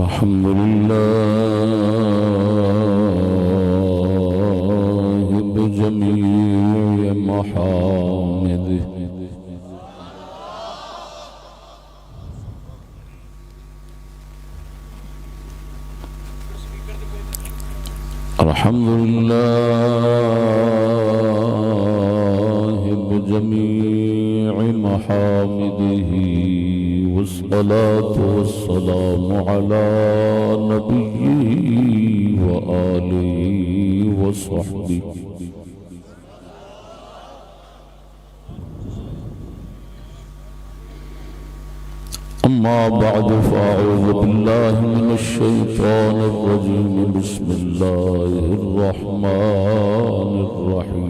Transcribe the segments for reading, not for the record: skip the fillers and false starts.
الحمد لله بجميع محامده الحمد لله بجميع محامده والصلاة والسلام على نبيه وآله وصحبه أما بعد فأعوذ بالله من الشيطان الرجيم بسم الله الرحمن الرحيم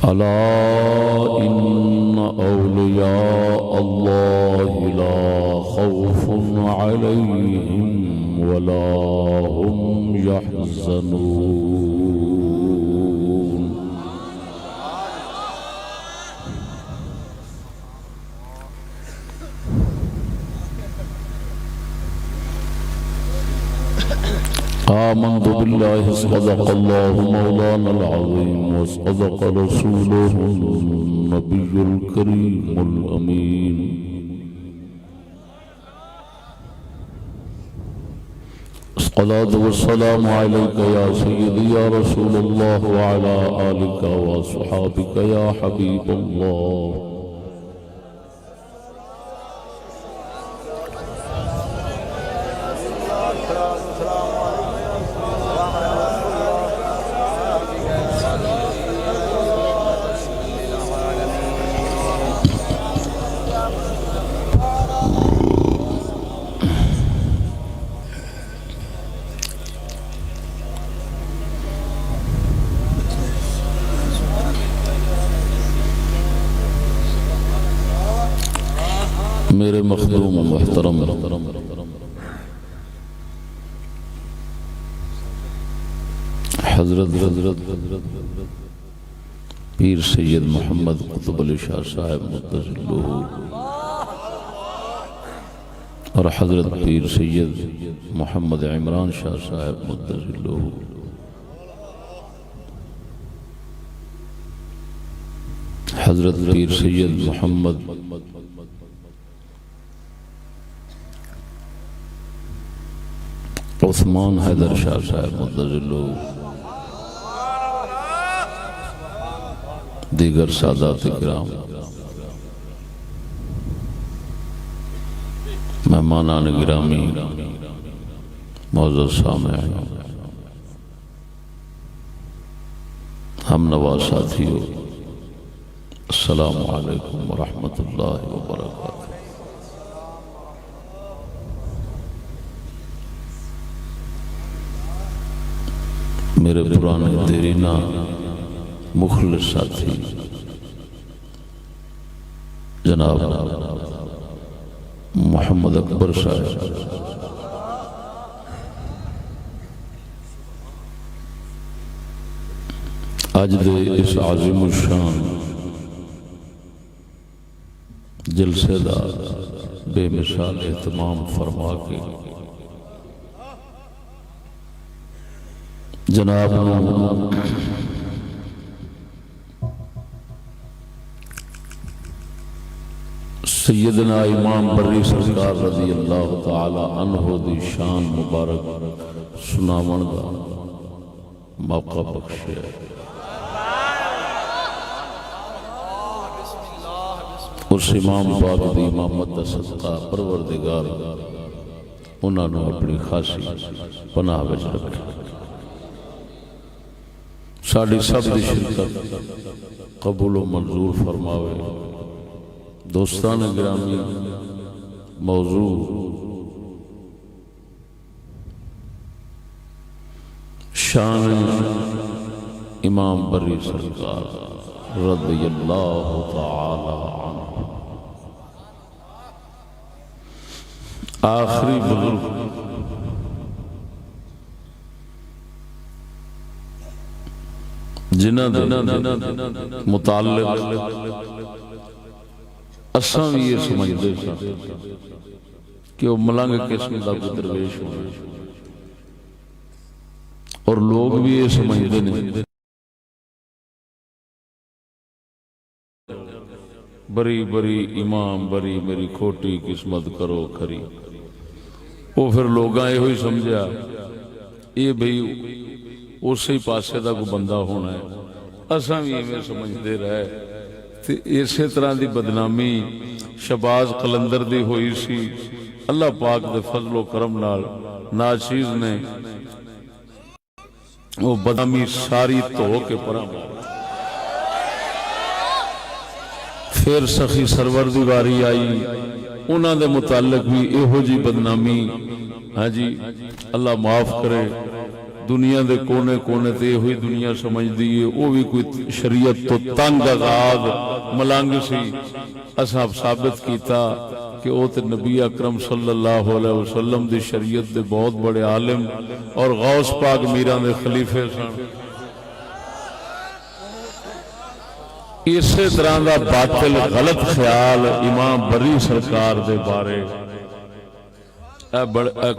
ألا إن أولياء الله لا خوف عليهم ولا هم يحزنون آمنت بالله صدق الله مولانا العظيم وصدق رسوله النبي الكريم الأمين الصلاة والسلام عليك يا سيدي يا رسول الله وعلى آلك وصحابك يا حبيب الله میرے مخدوم محترم حضرت پیر سید محمد قطب علی شاہ صاحب متظلہ اور حضرت پیر سید محمد عمران شاہ صاحب متظلہ حضرت پیر سید محمد عثمان حیدر شاہ صاحب متظلہ دیگر سادات کرام مہمانان گرامی معزز سامعین ہم نوا ساتھیو السلام علیکم ورحمۃ اللہ وبرکاتہ میرے پرانے دیرینہ مخلص ساتھی جناب محمد اکبر صاحب آج دے اس عظیم الشان جلسے دا بے مثال اہتمام فرما کے جناب سیدنا امام بری سرکار رضی اللہ تعالی عنہ دی شان مبارک سناون دا موقع بخشے اس امام پاک دی امامت دا صدقہ پروردگار انہوں نے اپنی خاصی پناہ وچ رکھے ساڑھی سب دی شرکت قبول و منظور فرماوے دوستان گرامی موضوع شان امام بری سرکار رضی اللہ تعالی عنہ آخری بزرگ جنہاں دے متعلق اساں بھی یہ سمجھدے ساں کہ وہ ملنگ قسم دا کوئی درویش ہونا، اور لوگ بھی یہ سمجھدے نہیں بری بری امام بری میری کھوٹی قسمت کرو کھری، وہ پھر لوگاں یہ ہوئی سمجھا یہ بھئی اسی پاسے دا کوئی بندہ ہونا ہے، اساں بھی یہ سمجھدے رہے۔ اسی طرح دی بدنامی شہباز قلندر دی ہوئی سی، اللہ پاک دے فضل و کرم نال ناچیز نے وہ بدنامی ساری تو کے پرام پھر سخی سرور دی واری آئی، انہاں دے متعلق بھی ایہو جی بدنامی، ہاں جی اللہ معاف کرے، دنیا دے کونے کونے تے ہوئی دنیا سمجھ دیئے وہ بھی کوئی شریعت تو تنگ آزاد ملنگ سی۔ اصحاب ثابت کیتا کہ وہ تے نبی اکرم صلی اللہ علیہ وسلم دی شریعت دے بہت بڑے عالم اور غوث پاک میران دے خلیفے سن۔ اسی طرح دا باطل غلط خیال امام بری سرکار دے بارے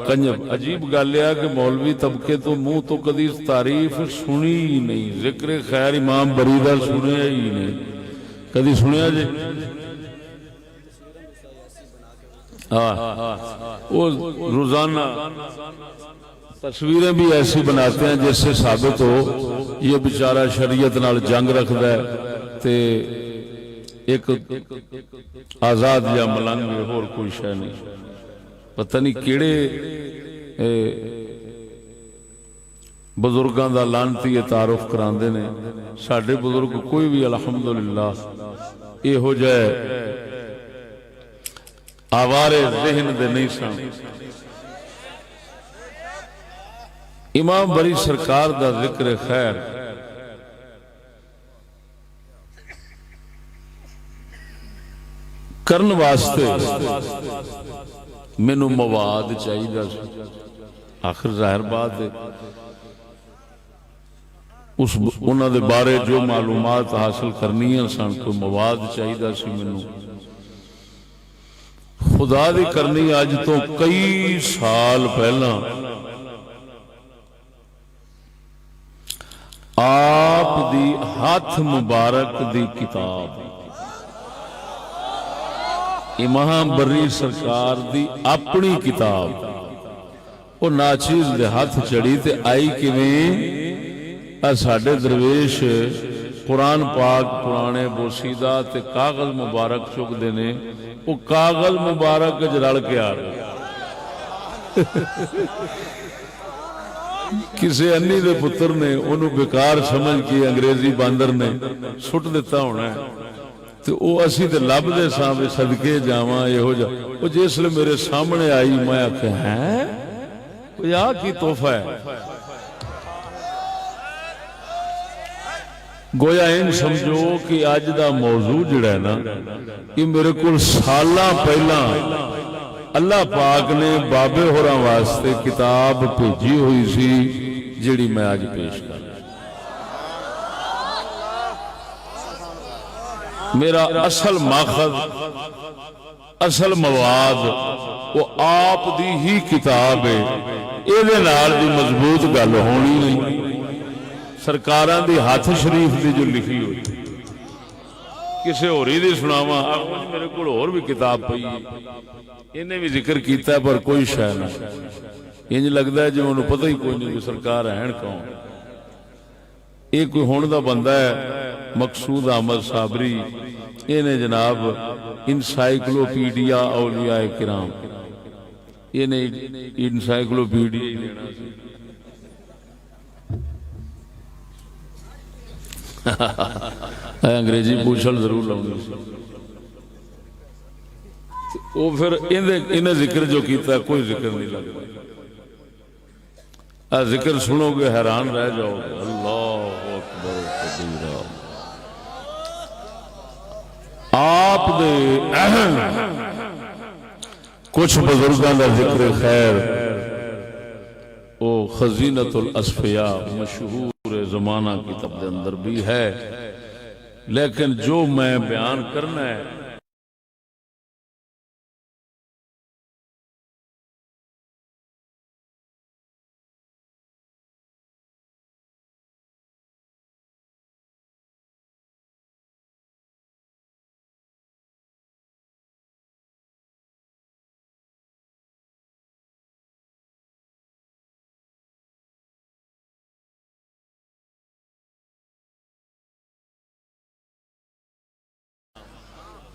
کنجب عجیب گل ہے کہ مولوی طبقے تو منہ تو کدی تعریف سنی ہی نہیں، ذکر خیر امام بری دا سنیا ہی نہیں، کدی سنیا جی؟ وہ روزانہ تصویریں بھی ایسی بناتے ہیں جس سے ثابت ہو یہ بیچارہ شریعت نال جنگ رکھدا ہے تے ایک آزاد یا ملنگ اور کوئی شے نہیں، پتہ نہیں کیڑے بزرگاں دا لعنتی تعارف کراندے نے۔ ساڈے بزرگ کوئی بھی الحمدللہ یہ ہو جائے آوارے ذہن دے نہیں سن۔ امام بری سرکار دا ذکر خیر کرن واسطے مینوں مواد چاہیے، آخر ظاہر بات ہے انہاں دے بارے جو معلومات حاصل کرنی ہیں سن کوئی مواد چاہیے سی مینوں، خدا دی کرنی اج تو کئی سال پہلا آپ دی ہاتھ مبارک دی کتاب امام بری سرکار دی اپنی کتاب وہ ناچیز دے ہاتھ چڑی تے آئی کیویں ساڈے درویش قرآن پاک پرانے بوسیدہ تے کاغذ مبارک چک دینے، وہ کاغذ مبارک جرڑ کے آ رہے کسی انی دے پتر نے انہوں بیکار سمجھ کی انگریزی باندر نے سٹ دیتا ہونا ہے، تو وہ اسی تے لب دے سامنے صدقے جاواں یہ ہو جا، وہ جس لئے میرے سامنے آئی میں آکھے ہیں وہ یہاں کی تحفہ ہے، گویا ان سمجھو کہ آج دا موضوع جڑا ہے نا یہ میرے کل سالاں پہلا اللہ پاک نے بابے ہوراں واسطے کتاب بھیجی ہوئی سی جڑی میں آج پیش کر میرا اصل ماخذ اصل مواد وہ آپ دی ہی کتاب ہے، ایدے نال دی مضبوط گل ہونی نہیں، سرکاراں دی ہاتھ شریف دی جو لکھی ہوئی کسے ہوری دی سناواں میرے کول اور بھی کتاب پئی انہیں بھی ذکر کیتا ہے پر کوئی شے نہ انج لگدا ہے جو انہوں پتہ ہی کوئی نہیں سرکار ہیں کون، ایک کوئی ہون دا بندہ ہے مقصود احمد صابری، انہیں جناب انسائیکلوپیڈیا اولیاء کرام، انہیں انسائیکلوپیڈیا انگریزی پوچھل ضرور لاؤں گا، وہ پھر انہیں ذکر جو کیتا ہے کوئی ذکر نہیں لگتا، ذکر سنو گے حیران رہ جاؤ گے، اللہ اکبر کبیرہ۔ آپ دے کچھ بزرگاں دا ذکر خیر وہ خزینۃ الاسفیاء مشہور پورے زمانہ کی طب دے اندر بھی ہے، لیکن جو میں بیان کرنا ہے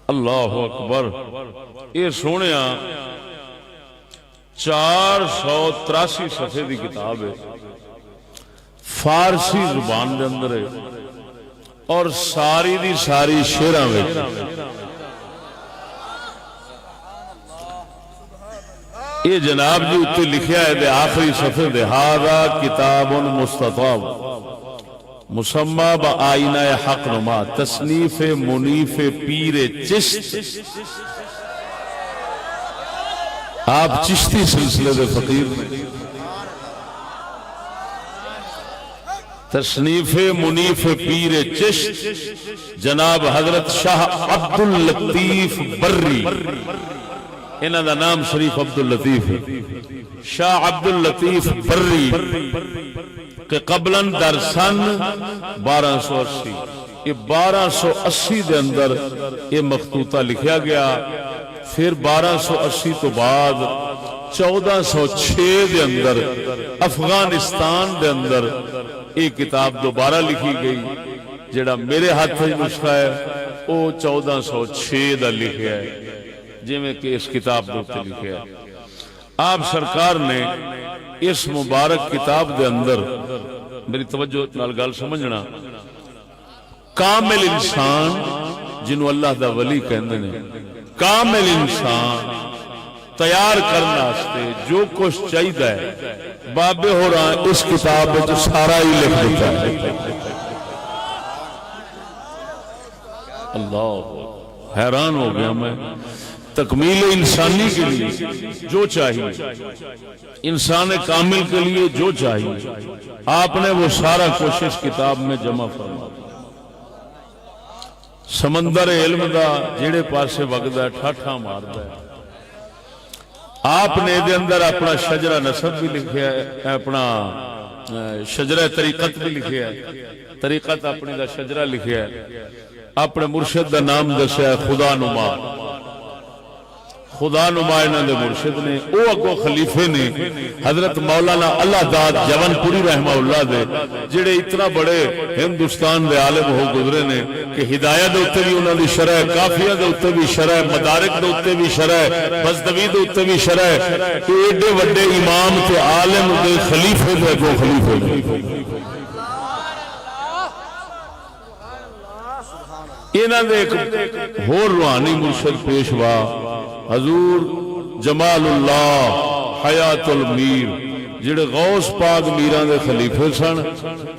اللہ اکبر، یہ سونیا 483 صفحے دی کتاب ہے، فارسی زبان دے اندر ہے اور ساری دی ساری شعراں وچ یہ جناب جی اتنے لکھیا ہے دے آخری صفحے دے ھذا کتاب مستطاب مسمى بآئینہ حق نما تصنیف منیف پیر چشت، آپ چشتی سلسلے دے فقیر میں، تصنیف منیف پیر چشت جناب حضرت شاہ عبداللطیف بری، انہاں دا نام شریف عبداللطیف ہے، شاہ عبداللطیف بری کہ قبلاً در سن 1280، یہ 1280 دے اندر یہ مخطوطہ لکھیا گیا، پھر 1280 تو بعد 1406 دے اندر افغانستان دے اندر یہ کتاب دوبارہ لکھی گئی، جڑا میرے ہاتھ میں نسخہ ہے وہ 1406 دا لکھیا ہے، جی میں کہ اس کتاب دے لکھیا ہے۔ آپ سرکار نے اس مبارک کتاب دے اندر، میری توجہ نال گل سمجھنا، کامل انسان جنہوں اللہ دا ولی کہندے نے، کامل انسان تیار کرنا واسطے جو کچھ چاہیے ہے بابے ہو رہا اس کتاب میں تو سارا ہی لکھ دیتا ہے۔ اللہ، حیران ہو گیا میں، تکمیل انسانی کے لیے جو چاہیے، انسان کامل کے لیے جو چاہیے، آپ نے وہ سارا کچھ اس کتاب میں جمع فرما دیا۔ سمندر علم دا جڑے پاسے وگدا ہے ٹھاٹھا ماردا ہے، آپ نے دے اندر اپنا شجرہ نسب بھی لکھیا ہے، اپنا شجرہ طریقت بھی لکھیا ہے، طریقت اپنی دا شجرہ لکھیا ہے، اپنے مرشد دا نام دسیا ہے خدا نما، خدا نمائنہ دے مرشد نے، او اگو خلیفے نے حضرت مولانا اللہ داد جون پوری رحمہ اللہ دے، جڑے اتنا بڑے ہندوستان دے عالم ہو گزرے نے کہ ہدایہ دے اتے بھی انہوں نے شرح، کافیہ دے اتے بھی شرح، مدارک دے اتے بھی شرح، بزدوی دے اتے بھی شرح، کہ ایڈے وڈے امام تے عالم دے خلیفے دے اگو خلیفے دے، انہاں دے ایک ہور روحانی مرشد پیشوا حضور جمال اللہ حیات المیر، جڑے غوث پاک میران دے خلیفے سن،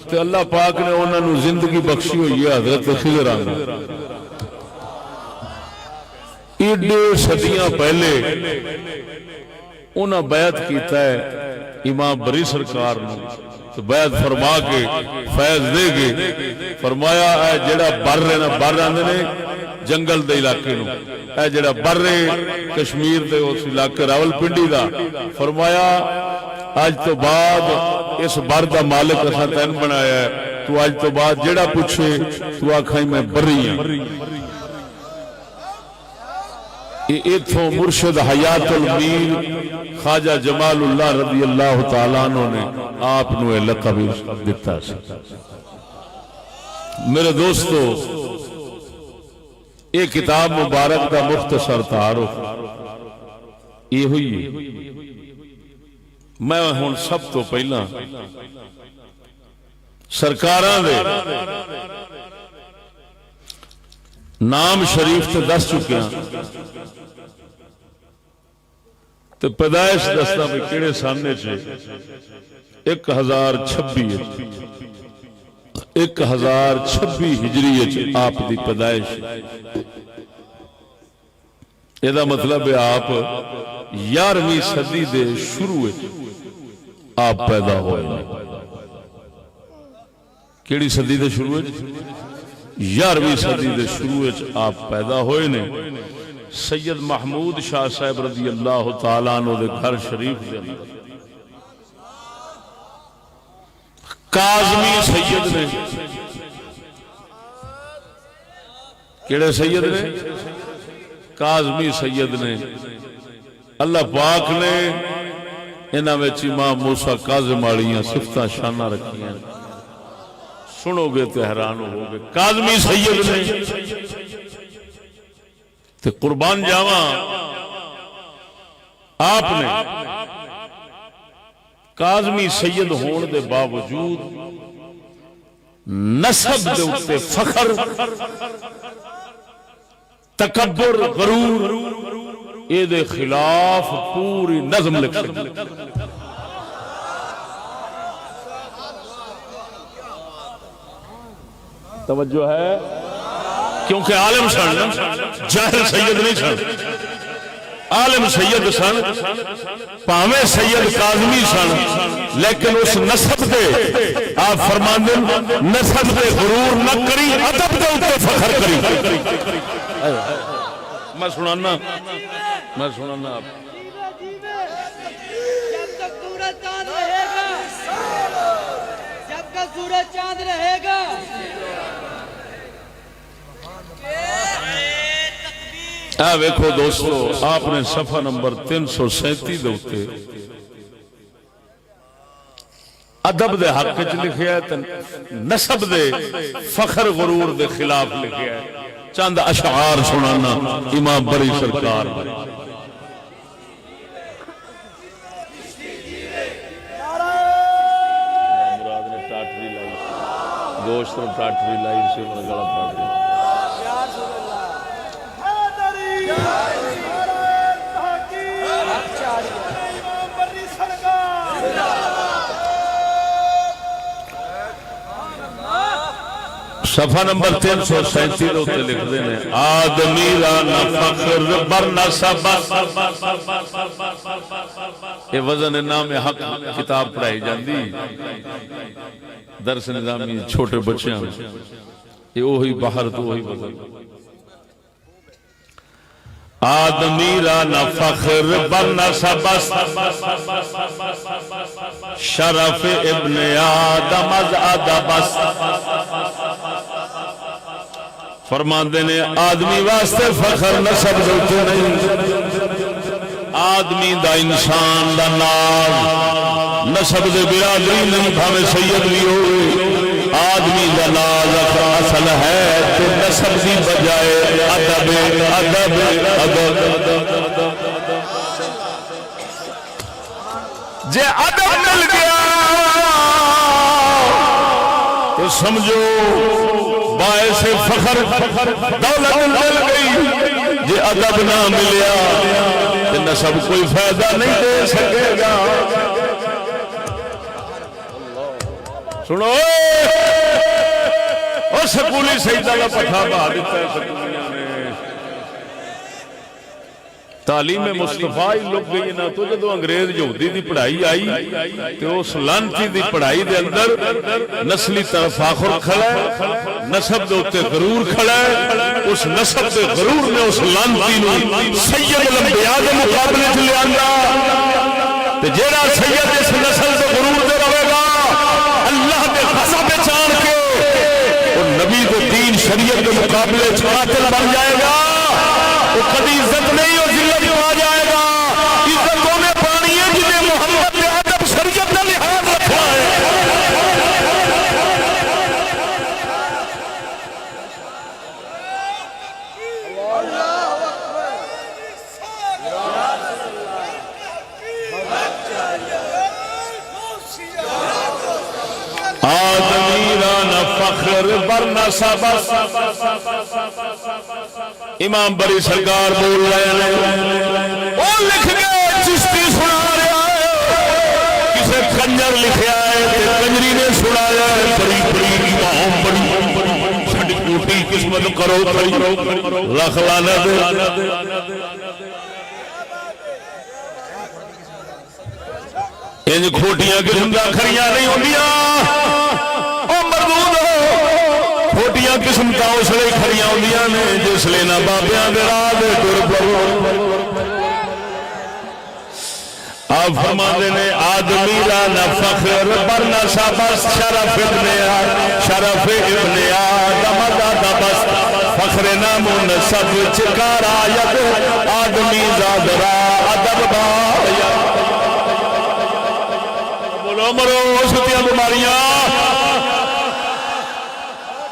تے اللہ پاک نے انہاں نو زندگی بخشی ہوئی ہے حضرت خضر آنگا، ایڈے صدیاں پہلے انہاں بیعت کیتا ہے امام بری سرکار نے، تو بیعت فرما کے فیض دے گے، فرمایا اے جڑا بر رہے نا، بر آندے نے جنگل دے علاقے نو، اے جڑا بر رہے کشمیر دے اس علاقے راول پنڈی دا، فرمایا آج تو بعد اس بر دا مالک اسا تین بنایا ہے، تو آج تو بعد جڑا پوچھے تو آکھائیں میں بری ہیں۔ ایتھوں مرشد حیات المیر خواجہ جمال اللہ رضی اللہ تعالیٰ عنہ نے آپ نوے لقب دیتا سی۔ میرے دوستو، یہ کتاب مبارک دا مختصر تعارف یہ ہوئی ہے۔ میں ہون سب تو پہلا سرکاراں دے نام شریف تے دس چکے ہیں، تو پیدائش دستا بھی کیڑے سامنے چھے 1026 1026 ہجری آپ دی پیدائش، یہ دا مطلب ہے آپ 11ویں صدی دے شروع آپ پیدا ہوئے۔ کیڑی صدی دے شروع 11ویں صدی دے شروع آپ پیدا ہوئے نے سید محمود شاہ صاحب رضی اللہ تعالیٰ عنہ دے گھر شریف دے اندر کاظمی سید نے کیڑے سید نے کاظمی سید نے اللہ پاک نے انہاں وچ امام موسیٰ کاظم والیاں صفتاں شاناں رکھیاں سنو گے تو حیران ہو گے کاظمی سید نے تے قربان جاواں آپ نے کاظمی سید ہون دے باوجود نسب دے اوتے فخر تکبر غرور اے دے خلاف پوری نظم لکھ سکتے توجہ ہے کیونکہ عالم سن جاہل سید نہیں سن عالم سید سن پاویں سید کاظمی سن لیکن اس نسب دے آپ فرماندے نسب دے غرور نہ کری ادب دے اوپر فخر کری میں سنانا آپ جب تک سورج چاند رہے گا ویکھو دوستو آپ نے صفحہ نمبر 337 دے اوتے ادب دے حق وچ لکھیا ہے نسب دے فخر غرور دے خلاف لکھیا ہے چند اشعار سنانا امام بری سرکار مراد نے ٹاٹری لائی گوشت اور ٹاٹری لائی سے انہوں نے گلا پاڑ دیا صفحہ نمبر 337 ہوتے لکھ دینے آدمی رانا فخر برنسب یہ وزن نام حق کتاب پڑھائی جاندی درس نظامی چھوٹے بچے ہیں یہ وہی باہر تو وہی وزن آدمی رانا فخر برنسب شرف ابن آدم از ادبس فرماندے نے آدمی واسطے فخر نسب دوتے نہیں آدمی دا انسان دا ناز نسب دے برادری نہیں بھامے سید بھی ہوئے آدمی دا ناز اصل ہے تو نسب دی بجائے ادب ادب ادب جے ادب مل گیا تو سمجھو باعث فخر دولت مل گئی جے ادب نہ ملیا تو نسب کوئی فائدہ نہیں دے سکے گا سنو اور سکولی سیدہ کا پٹھا بہا دیتا ہے سکولیاں نے تعلیم مصطفیٰ ہی لگ گئی نہ تو جدو انگریز یہودی دی پڑھائی آئی تو اس لانتی دی پڑھائی دے اندر نسلی تفاخر کھڑا ہے نسب دے اوتے غرور کھڑا ہے اس نسب دے غرور نے اس لانتی نو سید الانبیاء دے مقابلے چ لے آندا تے جیڑا سید اس نسل دے غرور دے رہے گا اللہ دے غضب وچ آن کے اور نبی دے دین شریعت دے مقابلے چ قاتل بن جائے گا وہ کبھی عزت نہیں اور ذلت پا جائے گا عزتوں میں پانی ہے جنہیں محمد نے ادب شریعت کا لحاظ رکھا ہے آدمی رانا فخر برنسب امام بری سرکار بول رہے ہیں وہ لکھ گئے چشتی سنا رہا ہے کسے کنجر لکھیا ہے کنجری نے سنایا ہے بڑی بڑی امام بڑی چھڑی کوٹی قسمت کرو لکھ لانا دے ان کھوٹیاں قسم کا کھڑیاں نہیں ہوندیاں او مردود ہو وکھریاں قسمتاں اس لیے کھڑیاں ہوندیاں نے جس لیے نہ بابیاں دے راہ دے ٹر پو۔ آپ فرماندے نے آدمی را نہ فخر پر نہ شاباس شرف ابن آدم دادا بس فخر نام و نسب چکار آید آدمی زاد را ادب بایا۔ بولو مرو ستیاں بیماریاں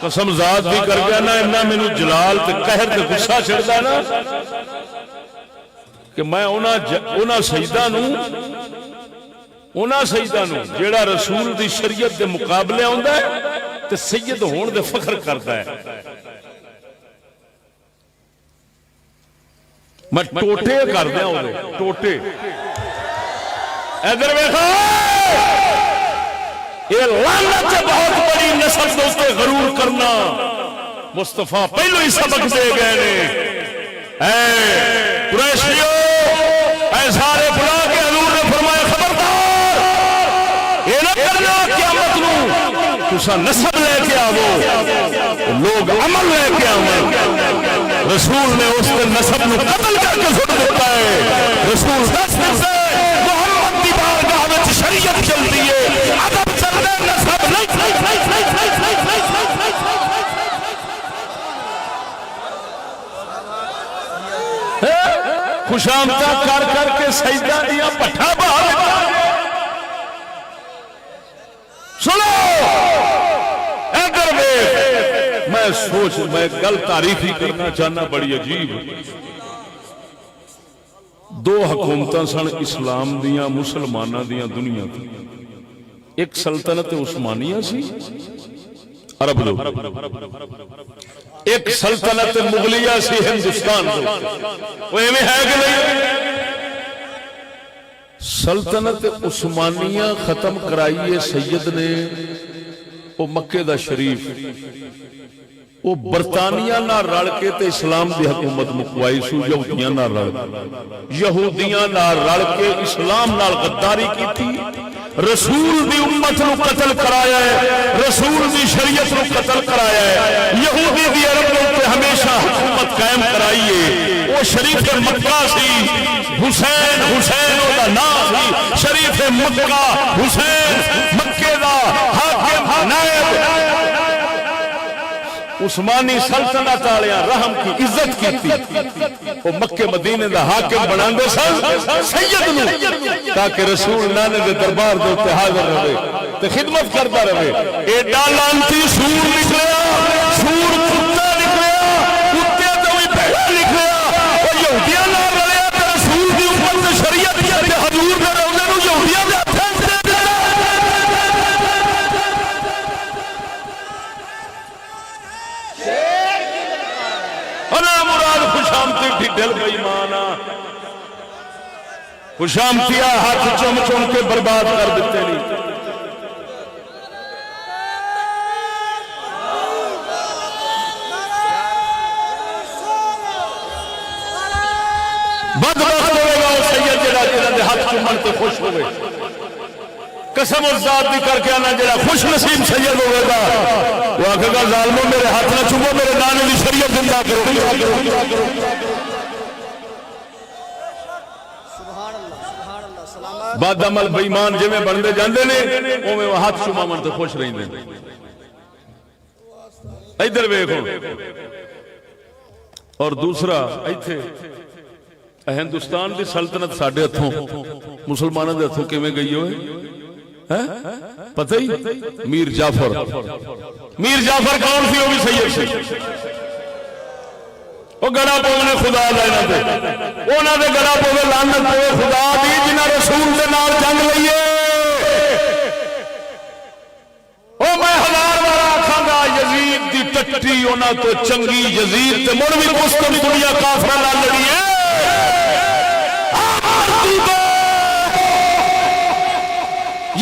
قسم ذات بھی کر گیا نا انہاں مینوں جلال تے قہر تے غصہ چڑھدا نا کہ میں انہاں سجدہ نو جیڑا رسول دی شریعت دے مقابلے آندا ہے تے سید ہون دے فخر کرتا ہے میں ٹوٹے کر دیا ہوئے ٹوٹے ادھر ویکھو یہ لعنت ہے بہت بڑی نسل دوستے غرور کرنا مصطفیٰ پہلو ہی سبق دے گئے نے اے قریشیو اے سارے بلا کے حضور نے فرمایا خبردار یہ نہ کرنا قیامت نو تسا نسب لے کے آو لوگ عمل لے کے آو رسول نے اس کے نسب نو قتل کر کے سٹ دیتا ہے رسول دس دن سے محمد دی بارگاہ وچ شریعت چلتی ہے ادب چلتے نسب خوشامدہ کر کر کے سجدہ دیا پٹھا باہر سنو ادھر میں سوچ میں گل تاریخی کرنا چاہنا بڑی عجیب دو حکومتاں سن اسلام دیاں مسلماناں دیاں دنیا کی ایک سلطنت عثمانیہ سی عرب لوگ ایک سلطنت مغلیہ سی ہندوستان وہ ایویں ہے کہ نہیں سلطنت عثمانیہ ختم کرائیے سید نے وہ مکے دا شریف وہ برطانیہ نہ رل کے تے اسلام دی حکومت مکوائی سو یہودیاں نہ رل کے اسلام نال غداری کیتی رسول دی امت نو قتل کرایا ہے رسول دی شریعت نو قتل کرایا ہے یہودی دی عرب تے ہمیشہ حکومت قائم کرائیے وہ شریف مکہ سی حسین دا نام سی شریف مکہ حسین مکے دا حاکم نائب عثمانی سلطنت والے رحم کی عزت کی وہ مکے مدینے دا حاکم بناندے سن سید نو تاکہ رسول نانے دے دربار دے تے حاضر رہے تے خدمت کرتا رہے ایڈا لعنتی سور نکلیا سور کتا نکلیا کتے تے وہی بھیڑا نکلیا او یہودیاں نال رلیا تے رسول دی امت تے شریعت تے حضور دے روزے نو یہودیاں دے خوشامتی ڈھل گئی مانا خوشامتیا ہاتھ چم چم کے برباد کر دیتے نہیں بدبخت ہوئے گا وہ سید جڑا جنہاں دے ہاتھ چمن تے خوش ہوئے قسم اور ذات بھی کر کے آنا جڑا خوش نصیب سید ہوئے گا وہ آکھے گا ظالموں میرے ہاتھ نہ چمو میرے نانے دی شریعت زندہ کرو بعد عمل بےمان جی میں بنتے جاندے نے اوویں وہ ہاتھ چوماون تے خوش رہندے ادھر ویکھو اور دوسرا ایتھے ہندوستان دی سلطنت ساڈے ہتھوں مسلماناں دے ہتھوں کیویں گئی ہوئے پتہ ہی میر جعفر کون سی وہ بھی سید سی وہ گڑا پونے خدا لینا دے انہاں دے گڑا پوے لعنت پوے خدا دی جنہاں رسول دے نال جنگ لئیے او میں ہزار بار آکھاں گا یزید دی ٹٹی انہاں تو چنگی یزید تے مڑ وی مسلم دنیا کافراں نال لڑی ہے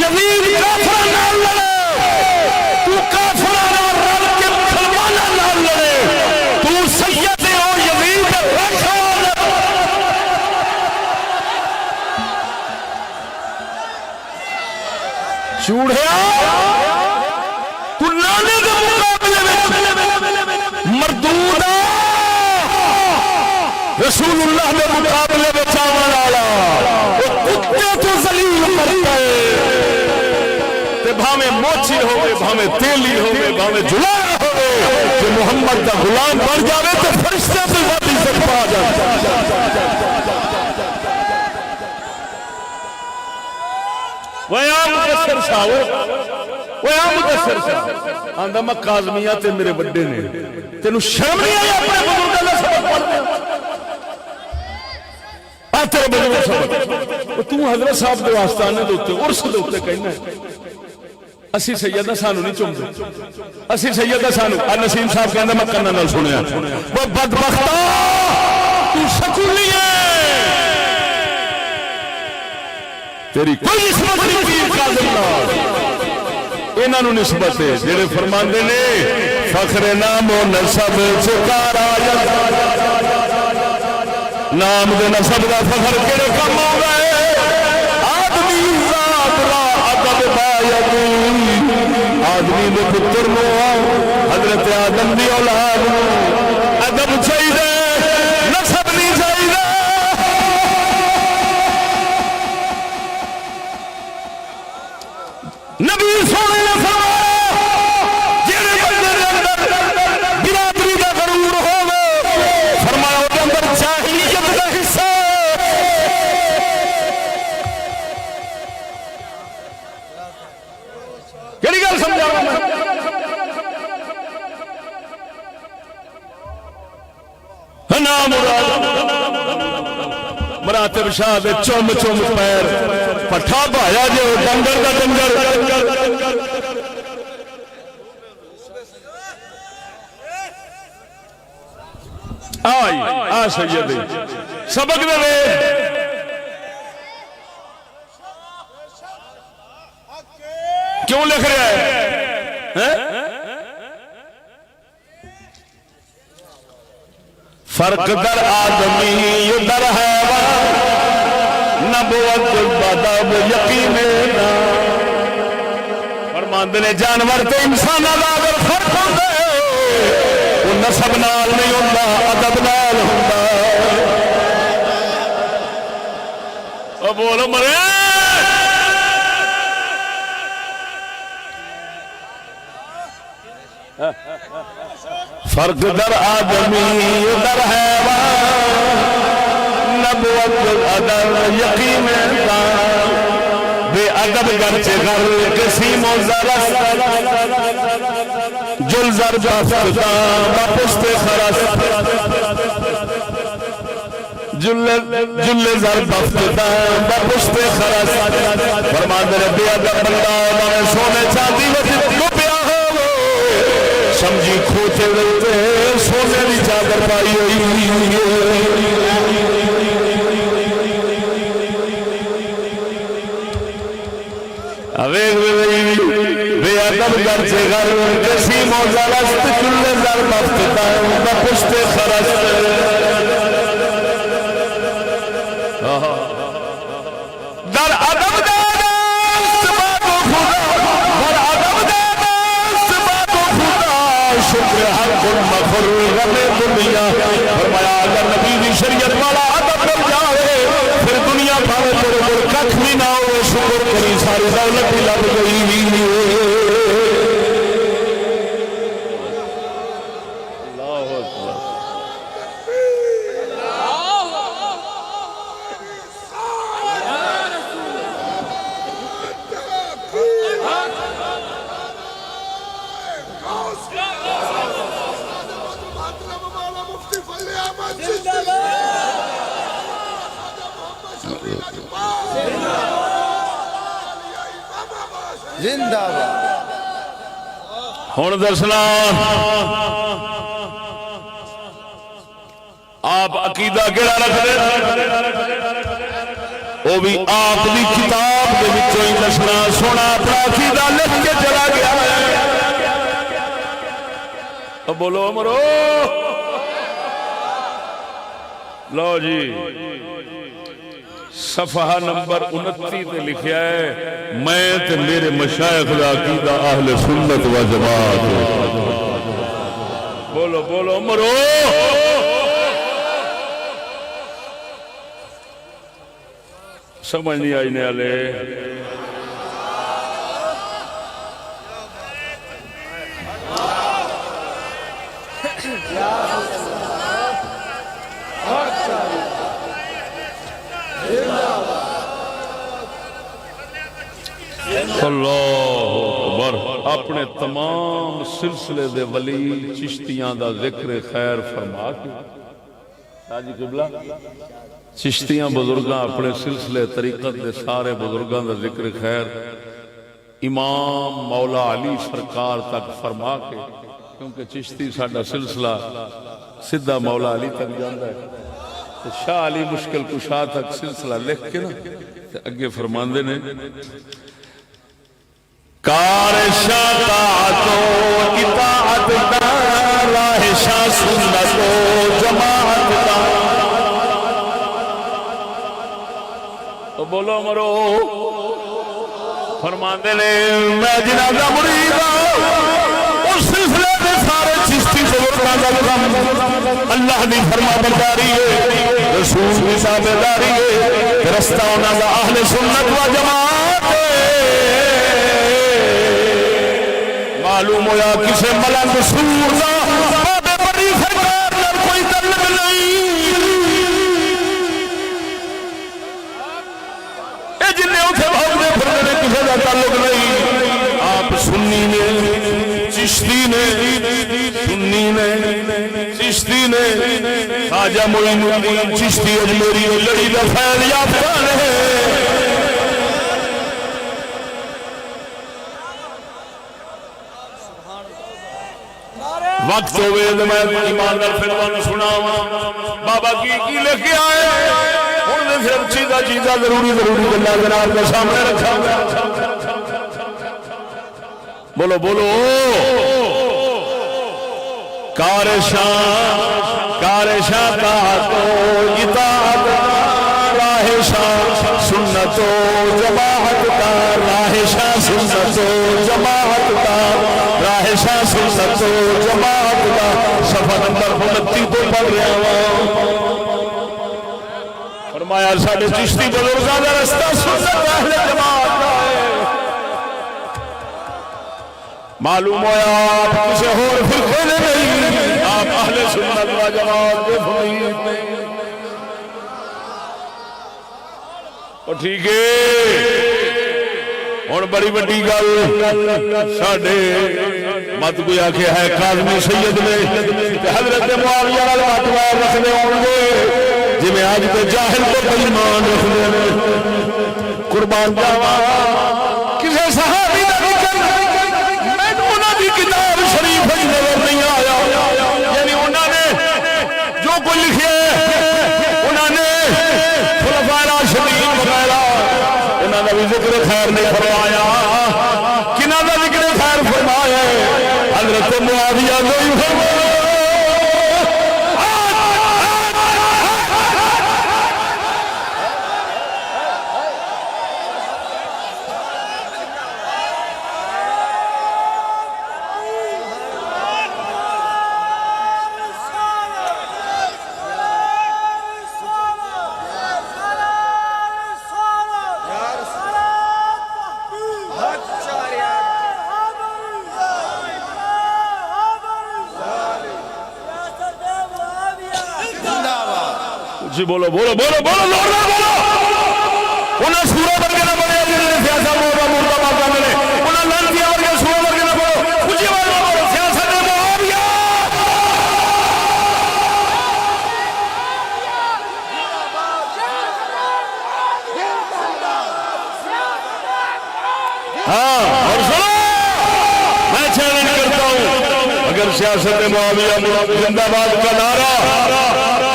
یزید کافراں نال لڑے تو کافراں نال رل کے مسلماناں نال لڑے تو سید چوڑیا تو نانے دے مقابلے میں رسول اللہ نے مقابلے میں چاول والا کتے تو ذلیل کرتا ہے تے بھاویں موچی ہوے بھاویں تیلی ہوے بھاویں جلال ہوے کہ محمد دا غلام بن جاوے تے فرشتے سے ذاتی سے پا جائے مدثر صاحب مدثر صاحب آندا میں کاظمیہ تے میرے بڑے نے تینوں شرم نہیں آئی اپنے بزرگاں دا سبق پڑھنے تیرے بزرگ سبق تو حضرت صاحب دے آستانے دے اوتے عرس دے اوتے کہنا ہے اسی سیدہ سانو نہیں چومدے اسی سیدہ سانو نسیم صاحب کہندا میں کنا نال سنیا وہ بدبختا تو سکولی ہے تیری کوئی نسبت نہیں پیر کاظم نال انہاں نو نسبت ہے جڑے فرماندے نے فخر نام و نسب چکارا نام دے نسب دا فخر کیڑے کم آندا ہے آدمی ذات را ادب بایدی آدمی دے پتر نو حضرت آدم دی اولاد نو ادب چاہیے نسب نہیں چاہیے نبی سونے نے فرمایا جڑے بندے دے اندر برادری دا غرور ہوے فرمایا او دے اندر جاہلیت دا حصہ کیڑی گل سمجھاواں میں ہنا مراد مراتب شاہ دے چوم چوم پیر پٹھا بھایا جو ڈنگر دا ڈنگر آئی آ سیدی سبق دے کیوں لکھ رہا ہے فرق در آدمی در حیوان نبوت بدب یقینا فرماندے نے جانور تے انسان دا اگر فرق ہوندا ہے وہ نسب نال نہیں ہوندا ادب نال ہوندا او بولو مرے فرق در آدمی در حیوان نبوت ادب یقین بے ادب گرچہ غر کسی موزرس جل زر بفتہ بپست خرس جل زر بفتہ بپست خرس فرمان دے بے ادب بندہ میں سونے چاندی وجہ لپیا ہو سمجھی کھوتے رہتے سونے دی چادر پائی ہوئی بے ادب گرچہ غر کسی موزرست جل زر بفتہ بپست خرس در ادب دانست باتو خدا در ادب دانست باتو خدا شکر ہر کل مخر غم دنیا فرمایا اگر نبی دی شریعت والا ادب کر جائے پھر دنیا بھاوے تیرے کول کچھ بھی نہ ہو شکر کری ساری دولت ہی لگ گئی زندہ باد ہن دسنا آپ عقیدہ کیڑا رکھدے وہ بھی آپ دی کتاب دے وچوں ہی دسنا سونا اپنا عقیدہ لکھ کے چلا گیا ہے اب بولو مرو لو جی صفحہ نمبر 29 تے لکھیا ہے میں تے میرے مشائخ دا عقیدہ اہل سنت و جماعت بولو بولو مرو سمجھ نہیں آئی نے والے اللہ اکبر اپنے تمام سلسلے دے ولی چشتیاں دا ذکر خیر فرما کے حاجی قبلہ چشتیاں بزرگاں اپنے سلسلے طریقت دے سارے بزرگاں دا ذکر خیر امام مولا علی سرکار تک فرما کے کیونکہ چشتی ساڈا سلسلہ سیدھا مولا علی تک جاندا ہے تو شاہ علی مشکل کشا تک سلسلہ لکھ کے نا اگے فرماندے نے کار شاہ طاعت و اطاعت دا راہ شاہ سنت و جماعت دا تو بولو مرو فرماندے نے میں جنہاں دا مرید ہوں اس سلسلے دے سارے چشتی بزرگاں دا کام اللہ دی فرما برداری ہے رسول کی تابعداری ہے رستہ انہاں دا اہل سنت و جماعت معلوم ہویا کسے ملنگ سور دا بابے بڑی سرکار نال کوئی تعلق نہیں اے جنہیں اتھے بھاگنے پھرنے کسے دا تعلق نہیں آپ سنی نے چشتی نے سنی نے چشتی نے خواجہ معین الدین چشتی اجمیری لڑی دا فیض یافتہ نے وقت ہوئے تو میں ایماندار فرمان سناواں بابا کی لے کے آئے ہن دے پھر چیزاں ضروری گلاں جناب کے سامنے رکھا بولو بولو کار شاہ طاعت و اطاعت راہ شاہ سنت و جماعت کا راہ شاہ سنت و جماعت کا راہ شاہ سنت و جماعت کا صفحہ نمبر 29 تو پڑھ رہا ہوں فرمایا ساڈے چشتی بزرگاں دا رستہ سنت اہل جماعت کا ہے معلوم ہویا آپ کسے اور فرقے نے نہیں آپ اہل سنت و جماعت کے فرید نہیں اور ٹھیک ہے اور بڑی بڑی گل ساڈے مت کوئی آکھے ہے کاظمی سید نے حضرت معاویہ نال متوار رکھنے ہون گے جویں اج تے جاہل تے بے ایمان رکھنے نے قربان جاواں کسے صحابی دا ذکر میں انہاں دی کتاب شریف وچ نظر نہیں آیا یعنی انہاں نے جو کوئی لکھیا انہاں نے خلفائے راشدین وغیرہ انہاں دا بھی ذکر خیر نہیں فرمایا کنہاں دا ذکر خیر فرمایا حضرت معاویہ نے فرمایا جی بولو بولو بولو بولو زوردار بولو انہاں سورہ ورگے نہ بولے جنہیں سیاست مردہ ماتا ملے انہاں لانتیاں ورگے سورہ ورگے نہ بولو خوشی والا بولو سیاست معاویہ ہاں اور سنو میں چیلنج کرتا ہوں اگر سیاست معاویہ زندہ باد کا نعرہ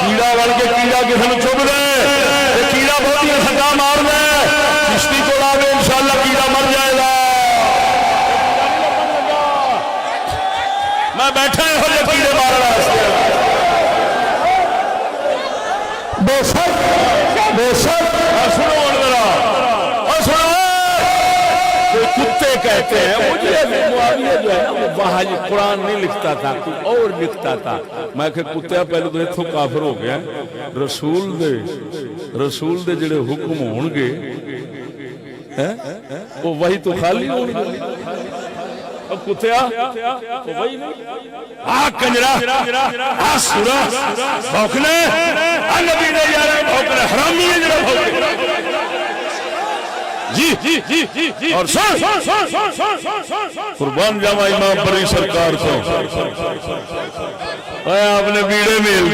کیڑا بن کے کیڑا کسی نے چب دے کیڑا بہت ہی سنگا مار دے کشتی کو لا دے انشاءاللہ کیڑا مر جائے گا میں بیٹھا ہوں ہر کیڑے مار رہا بے شک سنو ذرا سنو کتے یہ کہتے ہیں مجھے معاویہ جو ہے وہ وہاں قرآن نہیں لکھتا تھا کوئی اور لکھتا تھا. میں کہ کتیا پہلے تو اتھوں کافر ہو گیا. رسول دے جڑے حکم ہون گے وہ وہی تو خالی ہون گے. کتیا وہی نہیں کنجرا سورا بھوکنے نبی نے یار بھوکنے حرامی ہے جڑا بھوکنے. جی اور قربان جاوا امام بری سرکار کو آپ نے بیڑے میل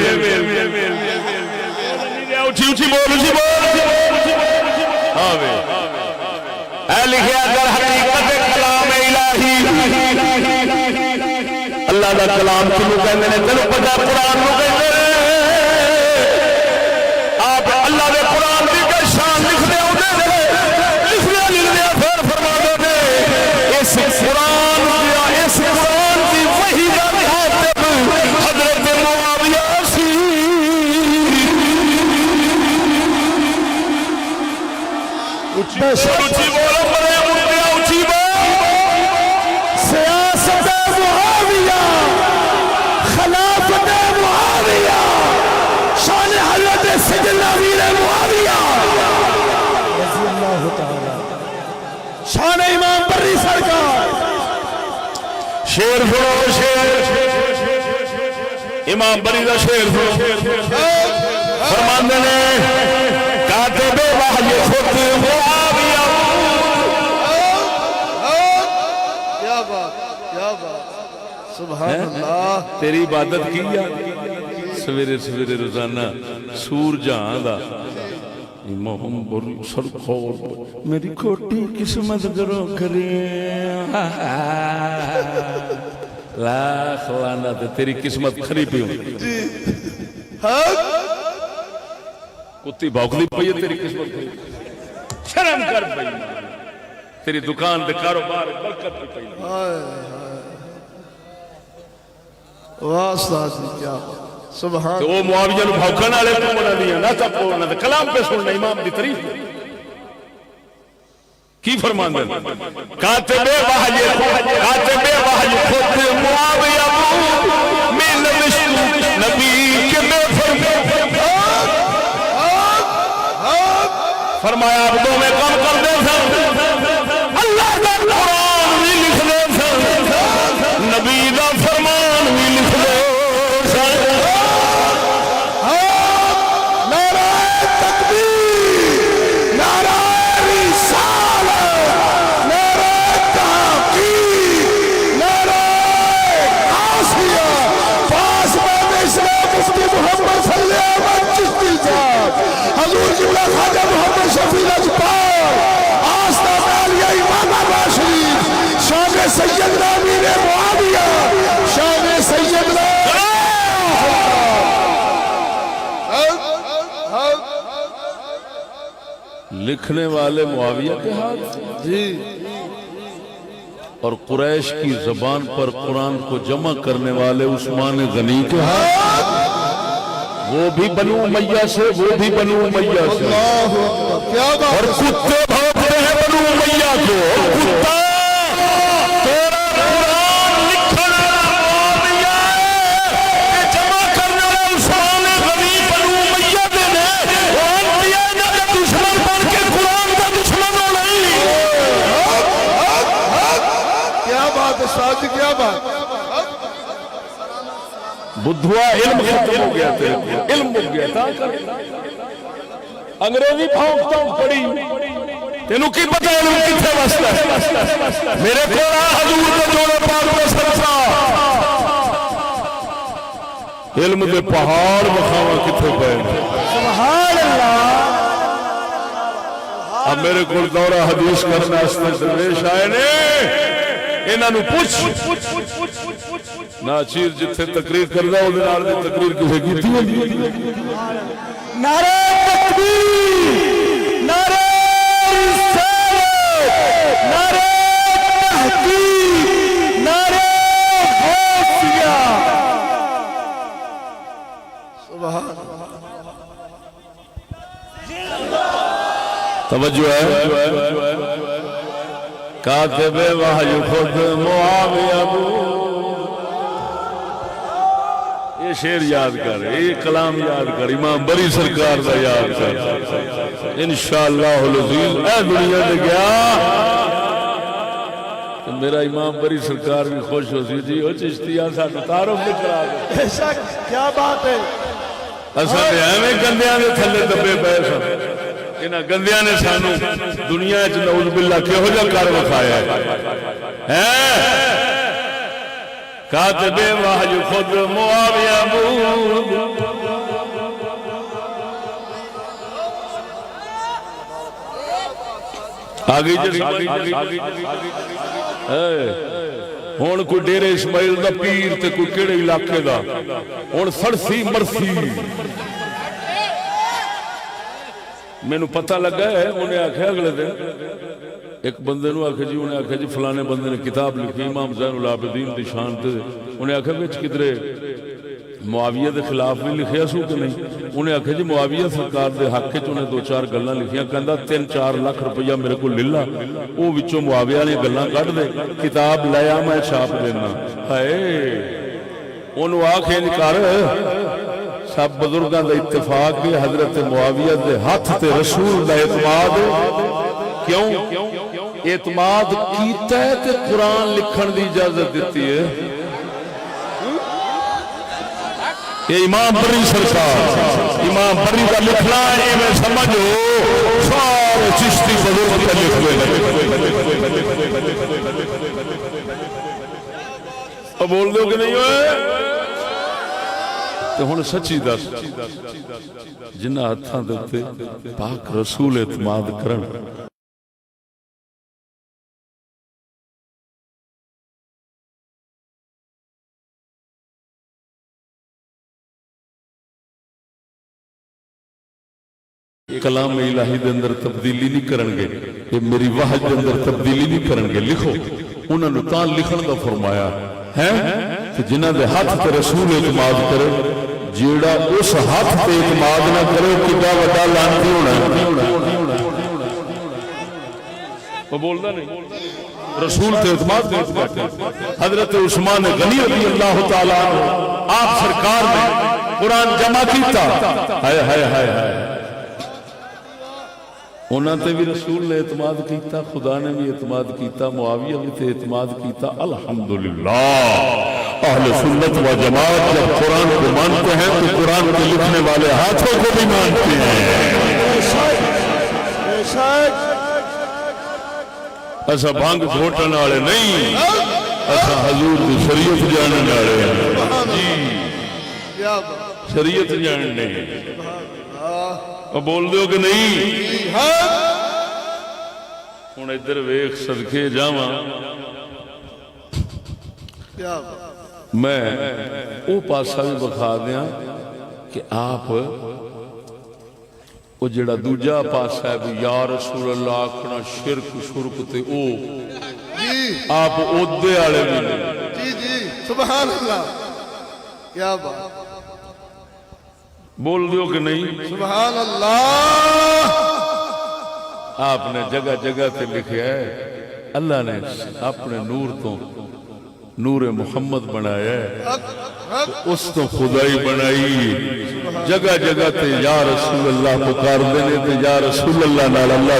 اٹھی بول اے لکھیا اگر حقیقت کلام الہی اللہ دا کلام کنوں کہندے نے تینوں پتہ قرآن نوں کہندے نے. آپ اللہ دے قرآن دی کہ شان لکھ دے ہوندے نے اس قرآن کی وحی کا مخاطب حضرت معاویہ سی. اچھی بولو بڑے مدعا اچھی بول. سیاست معاویہ خلافت معاویہ شان حضرت سیدنا امیر معاویہ رضی اللہ تعالی شان امام بری سرکار. شیر سنو شیر امام بری دا شیر سنو. فرماندے نے کاتب وحی خود معاویہ. کیا بات سبحان اللہ. تیری عبادت کی یا سویرے سویرے روزانہ سور جہاں دا سرخور میری کھوٹی قسمت کرو کرے لاکھ لعنت تیری قسمت کھری پی ہوں. کتی بھوکلی پئی ہے تیری قسمت کھری. شرم کر پئی تیری دکان دے کاروبار برکت پئی. واہ استاد کیا سبحان. تو وہ معاویہ نو بھوکن والے تو بنا دیا نہ تپو نہ کلام پہ سننا امام دی تعریف کی فرماندے کاتب وحی خود معاویہ من نبی کے میں فرمایا عبدوں میں کام کر دے سن اللہ کا قرآن بھی لکھ دے سن نبی دا فرمان بھی لکھ دے. حضور جملہ خواجہ محمد شفیع اجپار آستان عالیہ امام راشد شان سیدنا امیر معاویہ شان سیدنا لکھنے والے معاویہ کے ہاتھ جی اور قریش کی زبان پر قرآن کو جمع کرنے والے عثمان غنی کے ہاتھ. وہ بھی بنو امیہ سے اور کتے بھوکتے ہیں بنو امیہ کو. کتا تیرا قرآن لکھنا معاویہ کہ جمع کرنے والا عثمان غنی بنو امیہ دینے وہ انبیاء نہ دشمن بن کے قرآن کا دشمن ہو نہیں. کیا بات ہے استاد کیا بات. بدھوا علم ختم ہو گیا تھا علم مک گیا تھا. انگریزی پھونکتا ہوں پڑی تینوں کی پتہ علم کتنے واسطہ ہے. میرے کو حضور کے جوڑے پاک میں سرسا علم دے پہاڑ مخاوہ کتنے پہ سبحان اللہ. اب میرے کو دورہ حدیث کرنا استے درویش آئے نے انہاں نو پوچھ ناچیر جتھے تقریر کردا او دے نال دی تقریر کسے کیتی ہوندی. نعرہ تکبیر نعرہ رسالت نعرہ تحقیق نعرہ غوثیہ. سبحان توجہ ہے کاتب وحی خود معاویہ یہ شعر یاد کر، یہ کلام یاد کر، امام بری سرکار دا یاد کر، انشاءاللہ العزیز اے دنیا دے گیا تو میرا امام بری سرکار بھی خوش ہو سی جی او چشتیاں سانو تعارف بھی کرا دے بے شک کیا بات ہے اصل ایویں گندیاں دے تھلے دبے پے سن انہاں گندیاں نے سانو دنیا وچ نعوذ باللہ کہو جا کر وکھایا ہے کاتب وحی خود معاویہ بود آگئی جی ہون کوئی ڈیرے اسماعیل دا پیر تے کوئی کیڑے علاقے دا ہون سڑسی مرسی میں نو پتہ لگا ہے انہیں آکھے اگلے دن ایک بندے نو آکھے جی انہیں آکھے جی فلانے بندے نے کتاب لکھی امام زین العابدین دی شان تے انہیں آکھے وچ کدرے معاویہ دے خلاف بھی لکھیا سو کہ نہیں انہیں آکھے جی معاویہ سرکار دے حق وچ انہیں 2-4 گلاں لکھیاں کہندا 3-4 لاکھ روپیہ میرے کو للا او وچوں معاویہ نے گلاں کڈ دے کتاب لے آ میں چھاپ دینا ہائے اونوں آکھے انکار سب بزرگاں دا اتفاق ہے حضرت معاویہ دے ہاتھ تے رسول دا اعتماد کیوں اعتماد کیتا ہے تے قرآن لکھن دی اجازت دیتی ہے یہ امام بری سرکار امام بری کا لکھنا ہے میں سمجھو سارے چشتی بزرگ کا لکھ ہوئے اب بول دو کہ نہیں ہوئے تو ہن سچی دس جنہ ہتھاں دے اوتے پاک رسول اعتماد کرن کلام الہی دے اندر تبدیلی نہیں کرن گے یہ میری وحی دے اندر تبدیلی نہیں کرن گے لکھو انہاں نوں تاں لکھن دا فرمایا ہے کہ جنہاں دے ہاتھ تے رسول اعتماد کرے جیڑا اس ہاتھ تے اعتماد نہ کرے کڈا وڈا لعنتی ہونا وہ بولدا نہیں رسول تے اعتماد کرتے حضرت عثمان غنی رضی اللہ تعالی آپ سرکار نے قرآن جمع کیتا ہائے ہائے ہائے ہائے انہاں تے بھی رسول نے اعتماد کیتا خدا نے بھی اعتماد کیتا معاویہ بھی تے اعتماد کیتا الحمدللہ اہل سنت و جماعت جب قرآن کو مانتے ہیں تو قرآن کے لکھنے والے ہاتھوں کو بھی مانتے ہیں ایسا بھانگ گھوٹن والے نہیں ایسا حضور کی شریعت جاننے والے ہیں شریعت جاننے نہیں بول دیو کہ نہیں ہن ادھر ویکھ صدقے جاواں میں او پاسا بھی بکھا دیاں کہ آپ او جڑا دوجا پاسا ہے بھی یا رسول اللہ آکھنا شرک شرک تے او آپ اودے والے بھی نہیں جی جی سبحان اللہ کیا بات بول دیو کہ نہیں سبحان اللہ آپ نے جگہ جگہ تے لکھیا ہے اللہ نے اپنے نور تو نور محمد بنایا ہے اس تو خدائی بنائی جگہ جگہ تے یا رسول اللہ پکار دینے تے یا رسول اللہ نال اللہ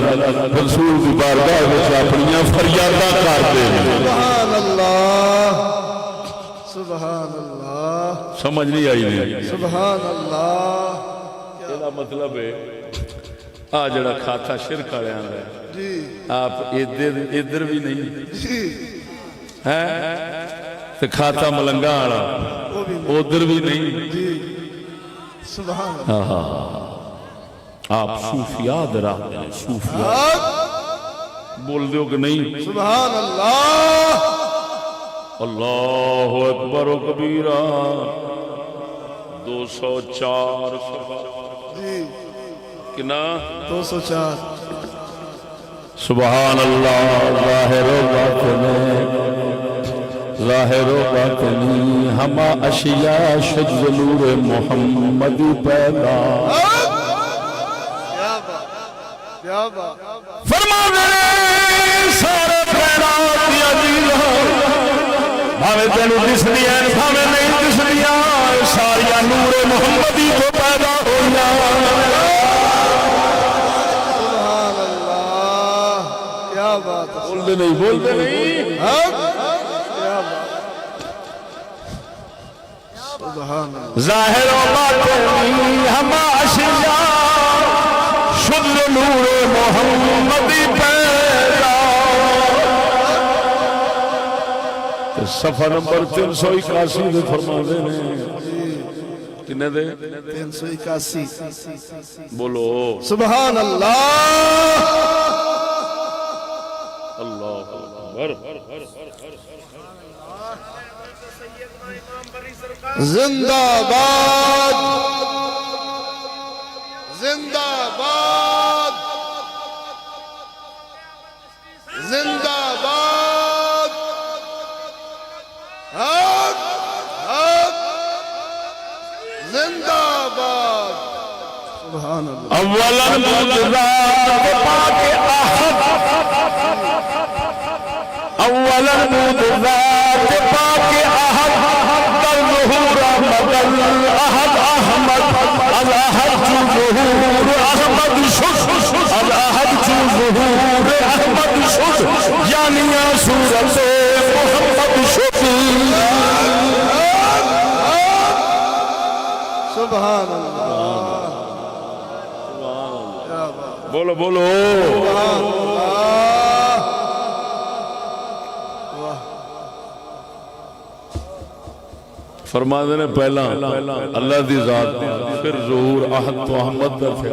رسول دی بارگاہ وچ اپنیاں فریاداں کر دے سبحان اللہ سبحان اللہ سمجھ نہیں آئی نہیں سبحان اللہ یہ مطلب ہے آ جڑا کھاتا شرک والےاں دا جی آپ ادھر بھی نہیں جی ہے تے کھاتا ملنگا والا ادھر بھی نہیں جی سبحان اللہ آپ صوفیات راہ ہیں صوفیات بول دیو کہ نہیں سبحان اللہ اللہ اکبر و کبیرہ 204 جی کنا 204 سبحان اللہ ظاہر و باطنی ظاہر و باطنی ہما اشیاء شد نور محمد پیدا کیا بات فرما دے سارے پیدا عزیزا بھاوے تینوں دسدیاں بھاوے نہیں دسدیاں ساریا نور محمدی تو پیدا ہویا سبحان اللہ کیا بات ہے بولتے نہیں کیا بات سبحان اللہ ظاہر و باطنی ہم اشیا شد نور محمدی پیدا صفحہ نمبر 381 دے فرما دے کنے دے 381 بولو سبحان اللہ اللہ اکبر زندہ باد زندہ باد زندہ باد حق حق زندہ باد سبحان اللہ اولا موجزات پاک احد اولا موجزات پاک احد در ظہور احمد احد احمد الاحد چو ظہور احمد شد الاحد چو ظہور احمد شد یعنی صورت محمد شد سبحان اللہ بولو بولو فرما دینے پہلا اللہ دی ذات پھر ظہور احد تو احمد در تھے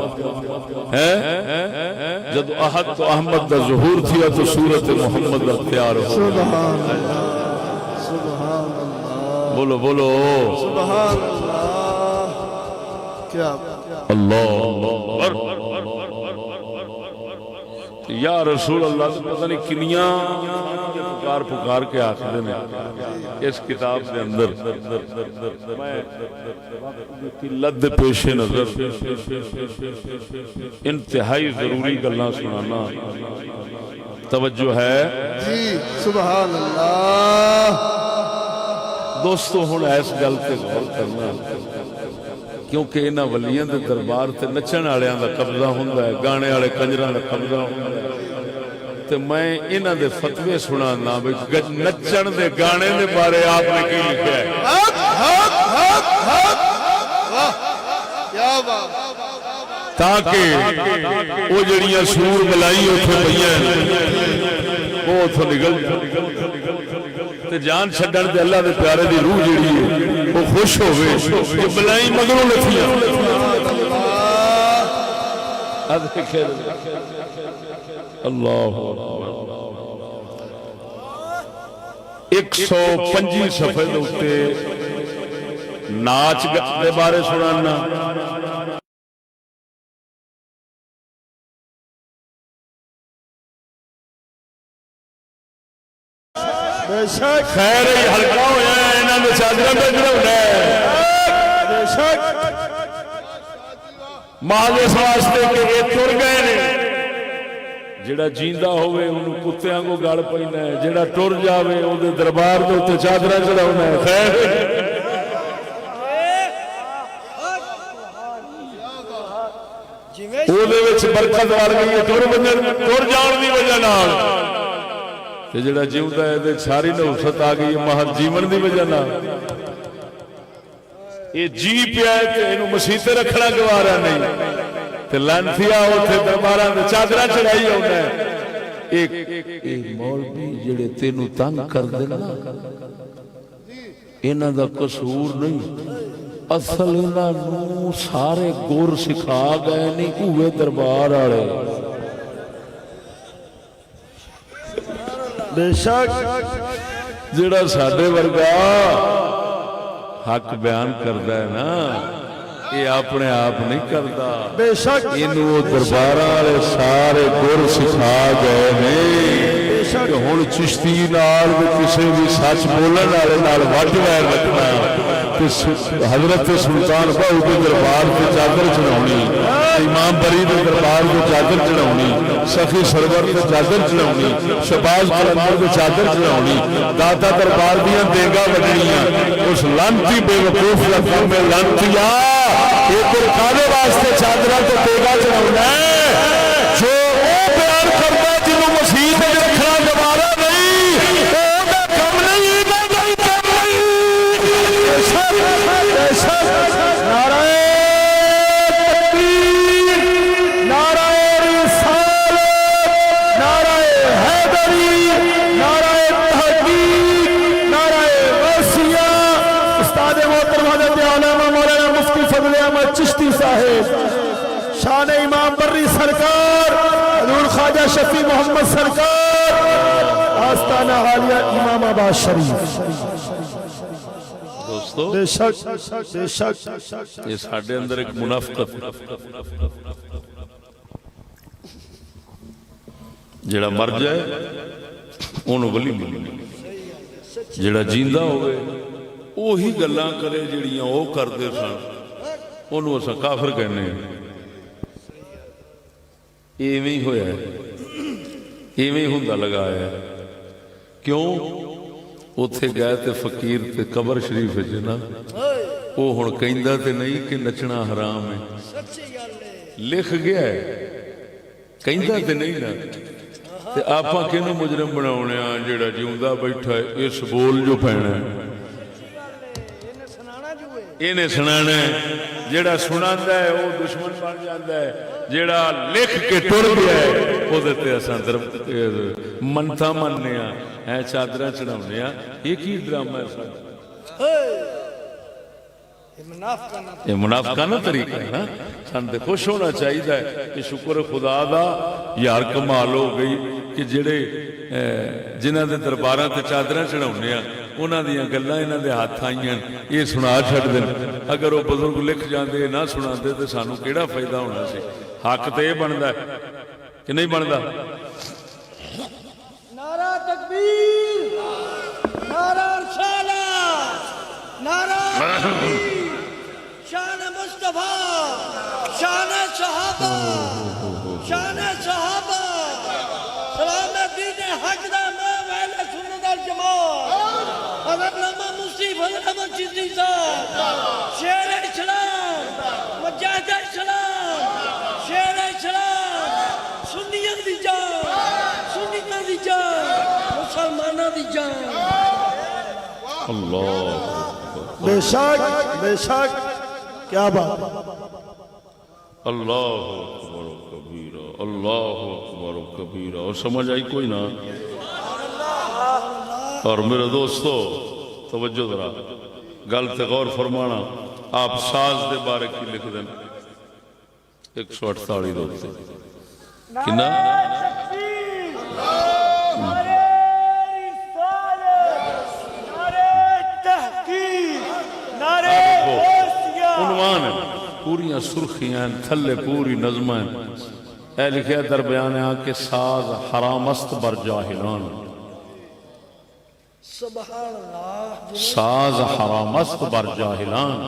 جب احد تو احمد در ظہور تھیا تو صورت محمد در تیار ہو سبحان اللہ سبحان اللہ بولو بولو سبحان اللہ کیا اللہ یا رسول اللہ سے پتہ نہیں کنیاں پکار پکار کے آخر میں اس کتاب سے اندر قلت پیش نظر انتہائی ضروری گلاں سنانا توجہ ہے جی سبحان اللہ دوستو ہن اس گل تے غور کرنا کیونکہ انہاں ولیاں دے دربار تے نچن والیاں دا قبضہ ہوندا ہے گانے والے کنجراں دا قبضہ ہوندا ہے تے میں انہاں دے فتوی سنانا بھئی نچن دے گانے دے بارے آپ نے کی لکھا ہے حق حق حق حق واہ کیا بات تاکہ وہ جڑیاں سور بلائی اوتھے پئیاں وہ اوتھوں نکل تے جان چھڈن تے اللہ دے پیارے دی روح جڑی ہے وہ خوش ہوے کہ بلائی مگروں لتھیاں اللہ 125 صفحے دے اوتے ناچ دے بارے سنانا بے شک خیر ہی ہلکا ہویا ہے انہاں دے چادراں تے چڑھاونا ہے بے شک محض اس واسطے کہ یہ تر گئے نے جڑا جیندا ہوئے انہوں کتیاں کو گل پیندا ہے جڑا ٹر جاوے او دے دربار دے تے چادراں چڑھاونا ہے خیر او دے وچ برکت وال گئی ٹر جان دی وجہ نال تے جڑا جیوندا ہے تے ساری نحوست آ گئی محض جیون دی وجہ نال یہ جی پیا ہے تے اینو مسیح تے رکھنا گوارا نہیں تے لانتھیا اوتھے درباراں تے چادراں چڑھائی ہوندا ہے ایک مولوی جڑے تینوں تنگ کر دے نا انہاں دا قصور نہیں اصل انہاں نوں سارے گر سکھا گئے نہیں اوے دربار والے بے شک جڑا ساڈے ورگا حق بیان کردا ہے نا یہ اپنے آپ نہیں کردا بے شک اینو دربار والے سارے گر سکھا گئے نے کہ ہن چشتی نال کسے بھی سچ بولن والے نال وڈ ویر رکھنا حضرت سلطان بہو کے دربار سے چادر چڑھاونی، امام بری کے دربار سے چادر چڑھاونی، سخی سرور سے چادر چڑھاونی، شہباز قلندر سے چادر چڑھاونی، داتا دربار دیاں دیگا وجنیاں، اس لانتی بے وقوف کا کام ہے لانتیا ایک کالے واسطے چادرہ تو دیگا چڑھاونا ہے جو وہ بیان کرتا جنہوں مسیح میں رکھنا دوبارہ نہیں وہ کم نہیں کم نہیں نعرہ تکبیر، نعرہ رسالت، نعرہ حیدری، نعرہ تحقیق، نعرہ غوثیہ، استاد محترم حضرت علامہ مولانا مفتی فضل احمد چشتی صاحب، شان امام بری سرکار، حضور خواجہ شفیع محمد سرکار، آستانہ حالیہ امام آباد شریف۔ دوستو بے شک بے شک یہ ساڑھے اندر ایک منافقت جڑا مر جائے انہوں ولی ملنی، جڑا جیندہ ہوئے وہی گلاں کرے جڑیاں وہ کردے سن انہوں اسا کافر کہنے ہیں۔ ایویں ہی ہویا ہے، ایویں ہی ہندہ لگایا ہے۔ کیوں؟ اتھے گئے تے فقیر تے قبر شریف ہے جنا وہ ہن کہندہ تے نہیں کہ نچنا حرام ہے، لکھ گیا ہے کہندہ تے نہیں نا تے آپاں کینوں مجرم بناونے آن جیڑا جیوندہ بیٹھا ہے اس بول جو پہنا ہے انہیں سنانا ہے، جیڑا سناندہ ہے وہ دشمن بن جاندہ ہے، جیڑا لکھ کے ٹر گیا ہے وہ دیتے اساں منتا مننے ہیں چادرہ چڑھاونے ہیں۔ یہ کی ڈرامہ ہے ساتھ یہ منافقانہ طریقہ ہے نا، سانتے خوش ہونا چاہیے ہے کہ شکر خدا دا یار کمال ہو گئی کہ جڑے جنہ دے درباراں تے چادرہ چڑھاونے ہیں انہاں دیاں گلاں انہاں دے ہاتھ آئیاں یہ سنا چھڑ دیں۔ اگر وہ بزرگ لکھ جاندے نہ سناندے تے سانو کیڑا فائدہ ہونا سی؟ حق تے یہ بندا ہے کہ نہیں بندا؟ نعرہ تکبیر، نعرہ رسالت، نعرہ تکبیر، شان مصطفیٰ، شان صحابہ، شان صحابہ، سلام دین حق دا امام اہل سنت والجماعت حضرت علامہ مفتی فضل احمد چشتی صاحب، شیر اسلام، مجاہد اسلام، شیر اسلام، سنیوں دی جان، سنیوں دی جان، مسلمانوں دی جان۔ اللہ بے شک کیا بات، اللہ اکبر و کبیرہ، اللہ اکبر و کبیرہ۔ اور سمجھ آئی کوئی نہ؟ اور میرے دوستو توجہ ذرا گل تے غور فرمانا، آپ ساز دے بارے کی لکھ دیں 148 دوستے کنا عنوان ہے، پوریاں سرخیاں تھلے پوری نظمیں اے لکھے در بیان ہے کہ ساز حرام است بر جاہلان، سبحان اللہ، ساز حرام است بر جاہلان،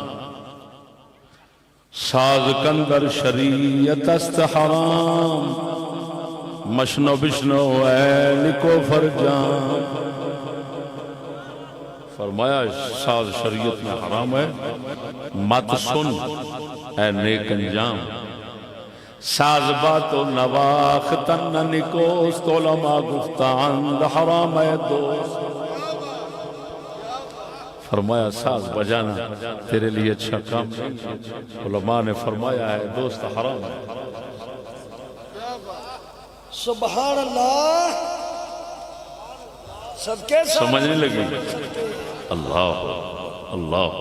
ساز کندر شریعت است حرام، مشنو بشنو اے لکو فرجان۔ فرمایا ساز شریعت میں حرام ہے، مت سن اے نیک انجام، ساز بات و نواختن نکوست، علماء گفتان حرام ہے دوست۔ فرمایا ساز بجانا تیرے لیے اچھا کام نہیں، علماء نے فرمایا ہے دوست حرام ہے۔ سبحان اللہ، سب کے ساتھ سمجھنے لگی؟ اللہ اللہ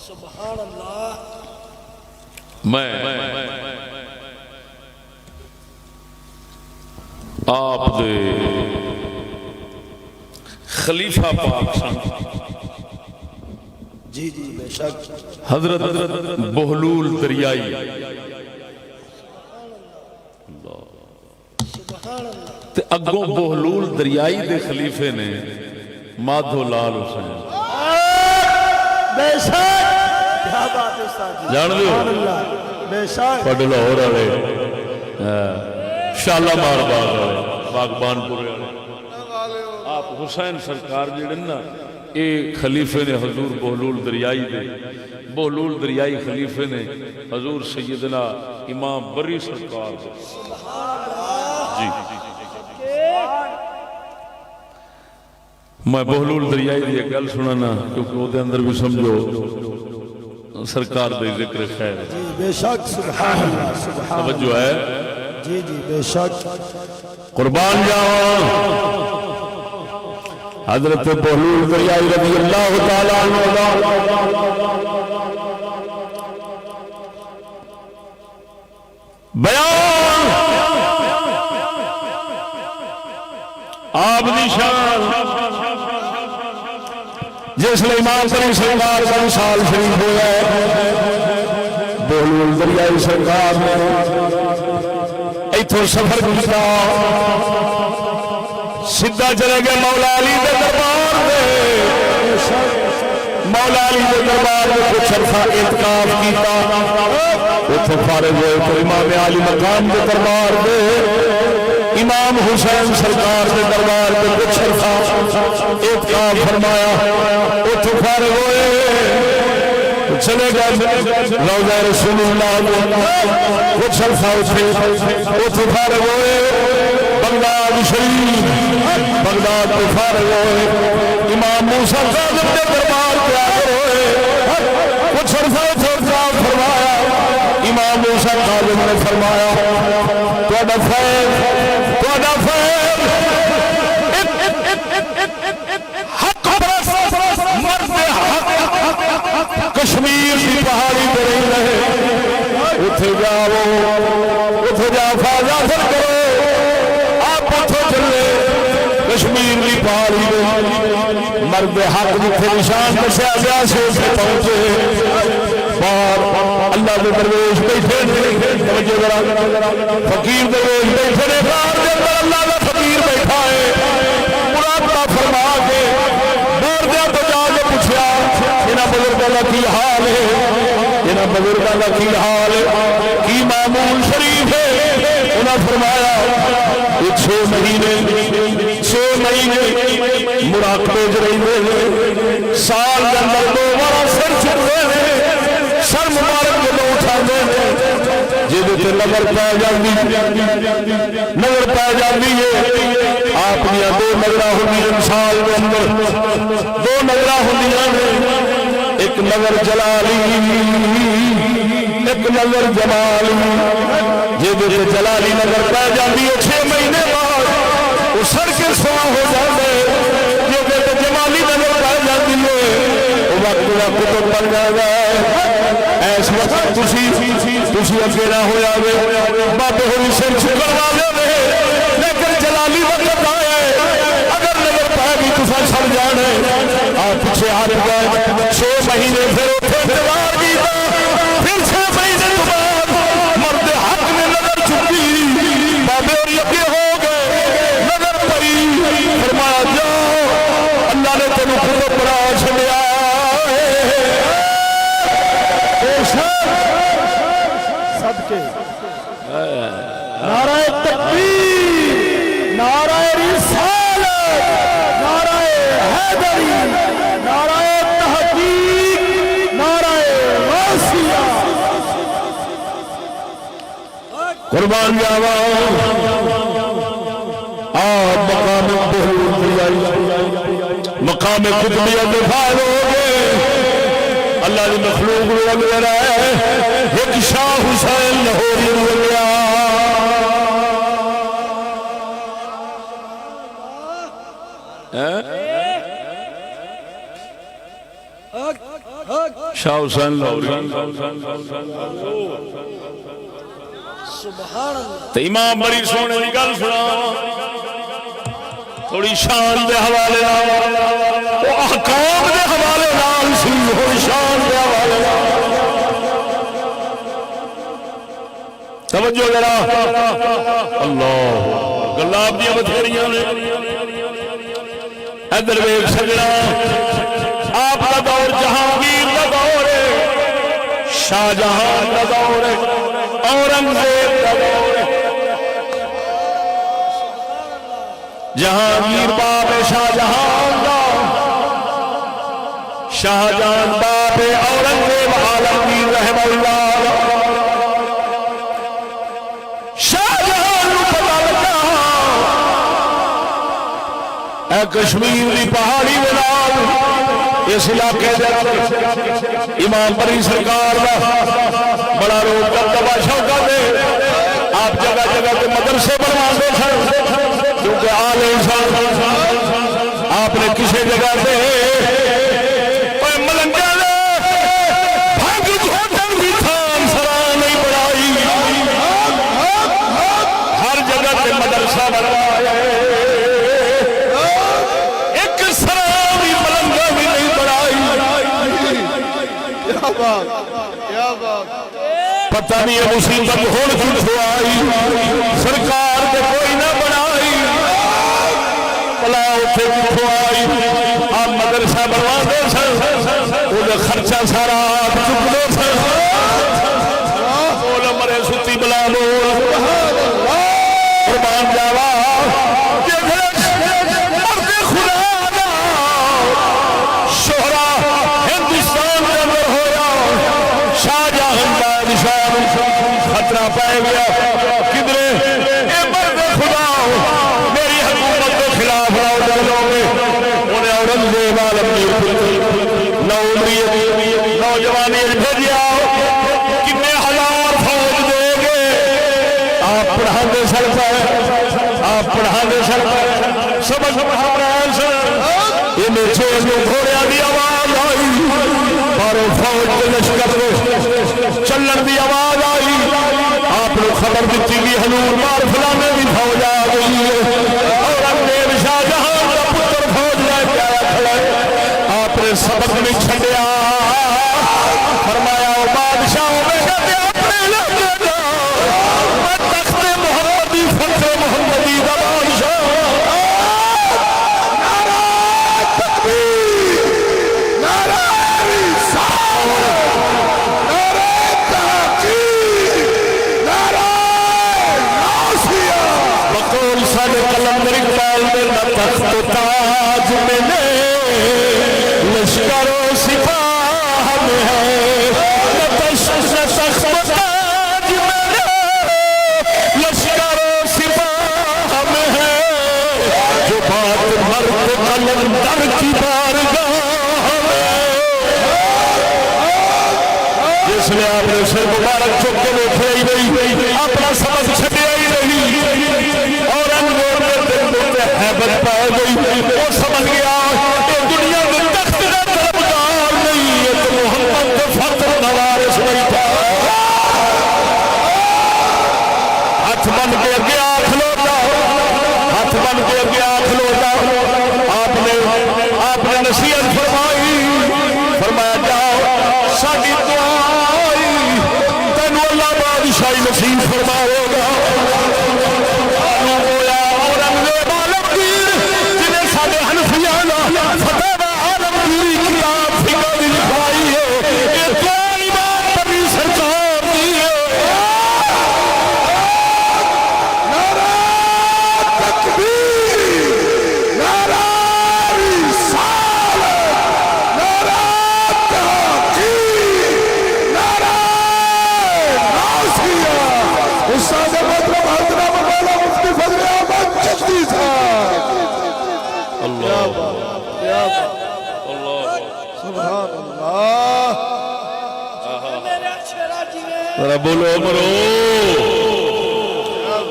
سبحان اللہ۔ میں آپ دے خلیفہ پاک سن جی جی بے شک، حضرت بہلول دریائی تے اگوں بہلول دریائی دے خلیفے نے مادھو لال حسین۔ بے شک کیا بات ہے استاد جی جان دو سبحان اللہ بے شک پڑھ لاہور والے شالامار باغ والے باغبان پورے والے آپ حسین سرکار جڑے نا اے خلیفے نے حضور بہلول دریائی دے بہلول دریائی خلیفے نے حضور سیدنا امام بری سرکار دے جی میں بہلول دریائی دی ایک گل سنانا کیونکہ وہ دے اندر بھی سمجھو سرکار دے ذکر خیر جی بے شک سبحان اللہ سبحان اللہ توجہ ہے جی جی بے شک قربان جاؤں حضرت بہلول دریائی رضی اللہ تعالیٰ عنہ بیان آپ دی شان جس لئے امام بری سرکار کا وصال شریف ہوا ہے بہلول دریائی سرکار نے ایتھوں سفر کیتا سیدھا چلے گئے مولا علی دے دربار دے مولا علی دے دربار میں کچھ عرصہ اعتکاف کیتا اتنے فارغ ہوئے تو امام علی مقام دے دربار دے امام حسین سرکار دے دربار دے کچھ عرصہ اعتکاف فرمایا اتنے فارغ ہوئے چلے گئے روضہ رسول اللہ کچھ عرصہ اتنے فارغ ہوئے بغداد شریف بغداد کو فارغ ہوئے امام موسیٰ کاظم کے دربار پہ آگے ہوئے کچھ عرصہ اعتکاف فرمایا امام موسیٰ کاظم نے فرمایا تہاڈا فیض حق پرست مرد حق کشمیر کی پہاڑی پہ نہیں رہے اتھے جاؤ اتھے جا فیض حاصل کرو کشمیر کی پہاڑی میں مرد حق جتھے نشان دسیا گیا سے اسے پہنچے باہر اللہ کے درویش بیٹھے فقیر درویش بیٹھے نے باہر دے اندر اللہ کا فقیر بیٹھا ہے مراقبہ فرما کے باہر دیا تو جا کے پوچھا انہاں بزرگاں کا کی حال ہے انہاں بزرگاں کا کی حال ہے کی معمول شریف ہے انہاں فرمایا یہ 6 مہینے مراقبے چ رہتے سال کے اندر 2 بار سر چکتے ہیں سر مبارک جب اٹھاتے ہیں جی نظر پی جاتی ہے آپ دیا 2 نظر ہوں سال کے اندر 2 نظر ہوں ایک نظر جلالی ایک نظر جمالی جی جلالی نظر پی جاتی ہے 6 مہینے بعد وہ سر کے سوا ہو جاتے جو کہ جمالی نظر پائی جاتی ہے وہ وقت وقت تو بن جائے ایس وقت تسی اکیلا ہو جائے بابے ہوئی سر چکر والے لیکن جلالی وقت آئے اگر نظر پائے گی تو سر جانے آپ پیچھے ہٹ گئے 6 مہینے پھر اٹھے انتظار کیتا پھر 6 مہینے تو بعد مرد حق نے نظر چکی بابے اور یقین ہو فرمایا جاؤ اللہ نے تینوں خود بڑا چھڑیا صدقے نعرہ تکبیر نعرہ رسالت نعرہ حیدری نعرہ تحقیق نعرہ غوثیہ قربان جاوا مقام بہلول دریائی مقام قطبیت فائل ہو گئے اللہ نے مخلوق رو لے رہا ہے ایک شاہ حسین لاہوری رو لیا شاہ حسین لاہوری تو امام بڑی سونے کی گل سنا تھوڑی شان دے حوالے وہ احکام دے حوالے نال سی تھوڑی شان دے حوالے توجہ ذرا اللہ گلاب دی بتھیریاں نے ادھر ویکھ سجنا آپ کا دور جہانگیر کا شاہجہان دا دور ہے، اورنگزیب دا دور ہے، جہانگیر باپ شاہجہان دا، شاہجہان باپ اورنگزیب عالمگیر رحمہ اللہ، شاہجہان نو پتہ لگا اے کشمیر دی پہاڑی ونال اس علاقے دے امام بری سرکار دا بڑا روک دبا شوقہ دے، آپ جگہ جگہ کے مدرسے بنواندے سن کیونکہ آل انسان آپ نے کسی جگہ دے ملنگا دے بھنگ جھوٹن بھی تھان سرا نہیں بڑھائی، ہر جگہ کے مدرسہ بنوایا، ایک سرا بھی ملنگا بھی نہیں بڑھائی۔ کیا بات پتہ نہیں ہے مصیبت ہون کتھوں آئی، سرکار تے کوئی نہ بنائی، بلا اتھے کتھوں آئی، آپ مدرسہ بنوا دے سن، وہ خرچہ سارا آپ چک دے سن، بول مرے ستی بلا بول قربان جاوا، مرد خدا دا شہرا ہندوستان کے اندر ہویا، شاہجہان بادشاہ خطرہ پائے گیا، کدھرے اے مرد خدا میری حکومت کے خلاف راؤ ڈالو گے، انہیں اورنگزیب عالمگیر نوجوانی بھیجیا، کتنے ہزار فوج دے گے، آپ پڑھا دے سر پر، آپ پڑھا دے سر پر، سبق پڑھا رہے سن، انہیں چھوڑ گھوڑیاں دی آواز آئی، بارو فوج کے لشکر چلن دی آواز آئی، آپ نے خبر دیتی بھی حضور مار فلانے بھی فوج آ گئی ہے، اورنگزیب شاہجہان کا پتر فوج لے کے آیا کھڑا ہے، آپ نے سبق میں چھڑیا، فرمایا بادشاہوں میں کہتے اپنے لگے جا، میں تخت محمدی فتح محمدی دا بادشاہ، نعرہ تکبیر، نعرہ رسالت، نعرہ تحقیق، نعرہ ناصیہ، بقول ساڑھے قلندر اقبال میں نہ تخت و تاج میں نے لشکر و سپاہ میں ہے، نہ تخت و تاج میں نے لشکر و سپاہ میں ہے، جو بات مرد قلندر کی بارگاہ میں، جس نے آپ نے سر مبارک چک کے دیکھے ہی نہیں، اپنا سبق چھٹے ہی نہیں، اور انگور میں دل میں حیبت پائے گئی، وہ سمجھ گیا کہ دنیا میں تخت کا طلبگار نہیں ہے تو محمد کے فخر نوارث بیٹھا، ہاتھ بن کے گیا کھلوتا، ہاتھ بن کے گیا کھلوتا، آپ نے نصیحت فرمائی، فرمایا جاؤ ساڈی دعائی تینوں اللہ بادشاہی نصیب فرمائے گا، اورنگزیب عالمگیر جنہیں سارے حنفیاں فتح عالمگیری کتاب فقہ دی لکھوائی ہے، یہ دعا امام بری سرکار دی ہے، نعرہ تکبیر، نعرہ رسالت، نعرہ تحقیق، نعرہ ناصیہ، استاد محترم حضرت مولانا مفتی فضل احمد چشتی صاحب، سبحان اللہ میرے اچھرا جی میں ذرا بولو مرو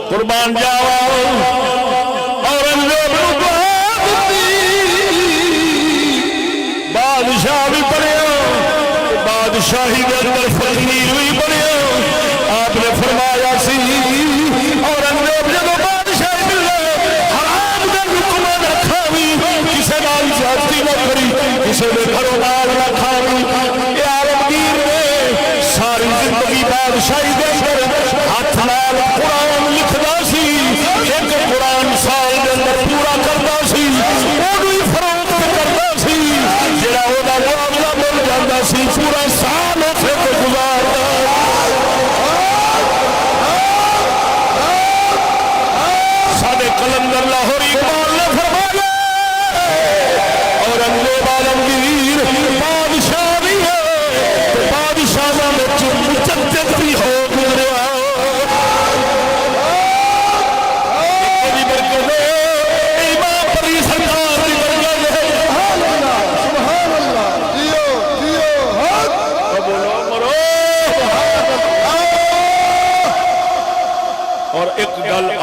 قربان جاوا، اورنگزیب نو دعا دتی، بادشاہ بھی بنیا، بادشاہی دے اندر فقیر بھی بنیا، آپ نے فرمایا سی اورنگزیب جب بادشاہی ملے حرام دے حکم رکھا بھی، کسے نال زیادتی نہ کری، کسے دے گھروں نال نہ کھاوی، اے عالمگیر نے ساری زندگی بادشاہی دے اندر ہاتھ نال قرآن لکھدا سی، ایک قرآن سال دے اندر پورا کردا سی، اونوں ہی فروخت کردا سی، جڑا او دا معاملہ مل جاندا سی، پورا سال اوتھے گزار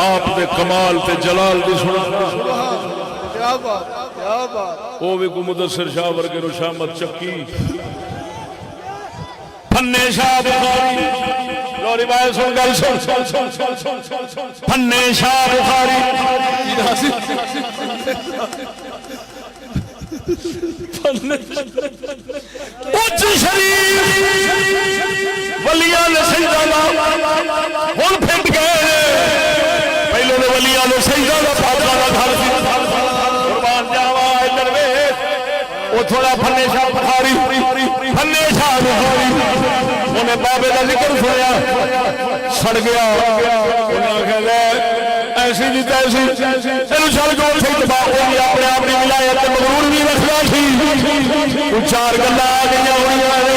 آپ دے کمال تے جلال دی سنا کیا بات کیا بات وہ بھی کو مدثر شاہ ورگے نو شامت چکی پھنے شاہ بخاری لو روایت سن گل سن پھنے شاہ بخاری اچ شریف ولیاں نے سجدہ لا ہن پھٹ گئے پہلے دے ولیاں نے سجدہ لا پاکاں دا گھر سی قربان جاوا ادھر ویکھ او تھوڑا پھنے شاہ بخاری پھنے شاہ بخاری انہیں بابے کا ذکر سنیا سڑ گیا انہیں آخیا لے ایسی جی تیسی اینو چل کے اوتھے دبا ہوئی اپنے آپ کی ولایت تے مغرور بھی رکھنا سی وہ چار گلاں آ گئیاں ہوئیاں نے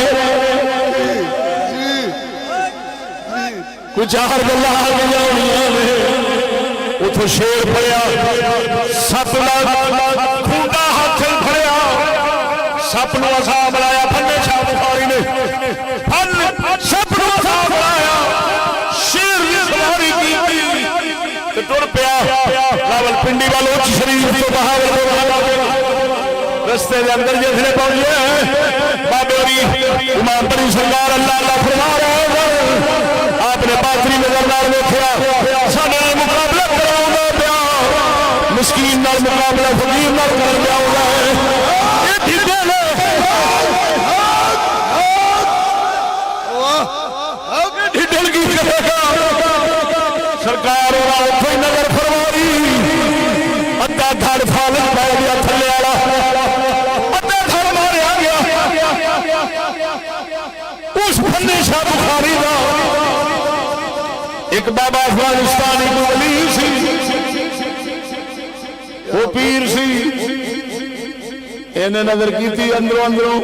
کوئی چار گلاں آ گئیاں ہوئیاں نے اتھوں شیر پڑیا سپ نال کھوٹا ہاتھ پھڑیا سپ نو عذاب لایا پھنے شاہ بخاری نے سپ نو عذاب لایا شیر دی سواری کیتی تے ٹر پیا راول پنڈی والو اچ شریف تو باہر رستے دے اندر جسے پہنچے بابے ہوری امام بڑی سرکار اللہ اللہ فرما رہے آپ نے باطنی نظر نال ویکھیا ساڈے مقابلہ کراوندا پیا مسکین نال مقابلہ فقیر نال کر پیا ہے اے ڈھڈے نے ڈھڈل کی کرے گا سرکار اور اتھوں ہی نظر فرمائی ادھا دھڑ فالج پہ گیا تھلے والا ادھا دھڑ ماریا گیا اس پھنے شاہ بخاری دا ایک بابا افغانستانی کو ولی سی وہ پیر سی انہیں نظر کی تھی اندروں اندروں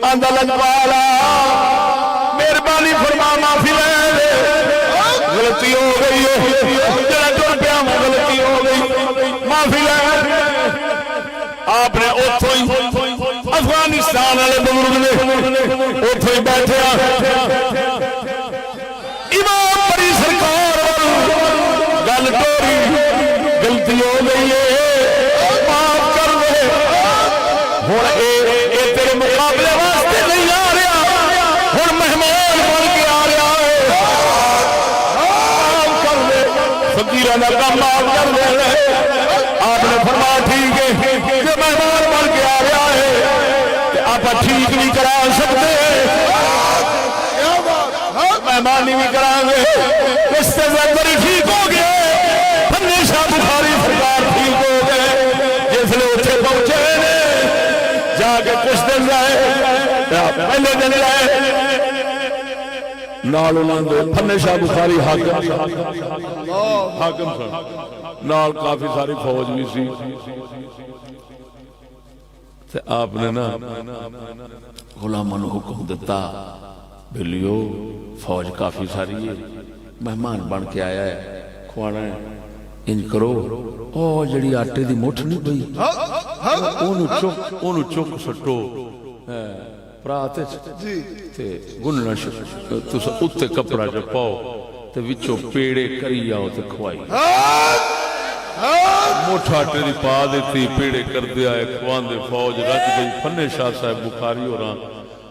آندہ لجپالا مہربانی فرما معافی لے غلطی ہو گئی جڑا ٹر پیا میں غلطی ہو گئی معافی لے آپ نے اتھوں ہی افغانستان والے بزرگ نے اتھوں ہی بیٹھے امام بڑی سرکار گل ٹوری غلطی ہو گئی ہے معاف کر دے ہن اے تیرے مقابلے واسطے نہیں آ رہا ہن مہمان بن کے آ رہا ہے معاف کر دے فقیراں دا کام معاف کر دے آپ نے فرمایا ٹھیک ہے کہ مہمان بن کے آ رہا ہے کہ آپ ٹھیک نہیں کرا سکتے مہمانی بھی کران گے رشتے دار ٹھیک ہو گئے پھنے شاہ بخاری سرکار ٹھیک ہو گئے جس لے اتنے پہنچے جا کے کچھ دن رہے پہلے دن رہے نال انہوں نے پھنے شاہ بخاری حاکم سن نال کافی ساری فوج بھی سی تے آپ نے نا غلاماں نوں حکم دیتا بھلیو فوج کافی ساری ہے مہمان بن کے آیا ہے کھوانا ہے انج کرو او جڑی آٹے دی مٹھ نہیں پئی اونوں چک سٹو پرات تے گننا تساں اوتے کپڑا چ پاؤ تے وچوں پیڑے کری آؤ تے کھوائی مٹھ آٹے دی پا دیتی پیڑے کر دیا ہے کھواندے فوج رج گئی پھنے شاہ صاحب بخاری ہوراں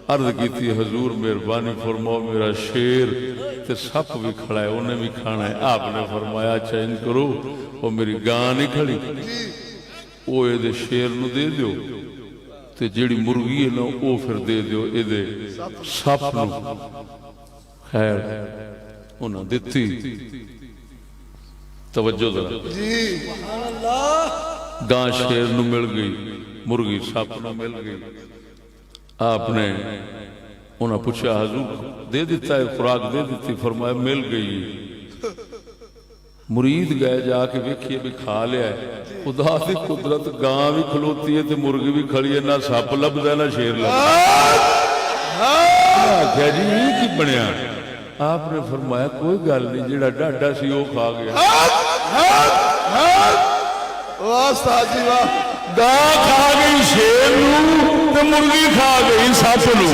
عرض کی تھی حضور مہربانی فرماؤ میرا شیر تے سپ بھی کھڑا ہے انہیں بھی کھانا ہے آپ نے فرمایا چینج کرو وہ میری گاں نہیں کھڑی وہ اے دے شیر نو دے دیو تے جیڑی مرغی ہے نا وہ پھر دے دیو اے دے سپ نو خیر انہاں دیتی توجہ ذرا گاں شیر نو مل گئی مرغی سپ نو مل گئی آپ نے انہاں پوچھا حضور دے دیتا ہے خوراک دے دیتی فرمایا مل گئی مرید گئے جا کے ویکھیے بھی کھا لیا ہے خدا دی قدرت گاں بھی کھلوتی ہے تے مرغی بھی کھڑی ہے نہ سپ لبدا نہ شیر لبدا کیا جی یہ کی بنیا آپ نے فرمایا کوئی گل نہیں جڑا ڈاڈا سی وہ کھا گیا واہ استاد جی واہ گاں کھا گئی شیر نو تے مرغی کھا گئی سپ نو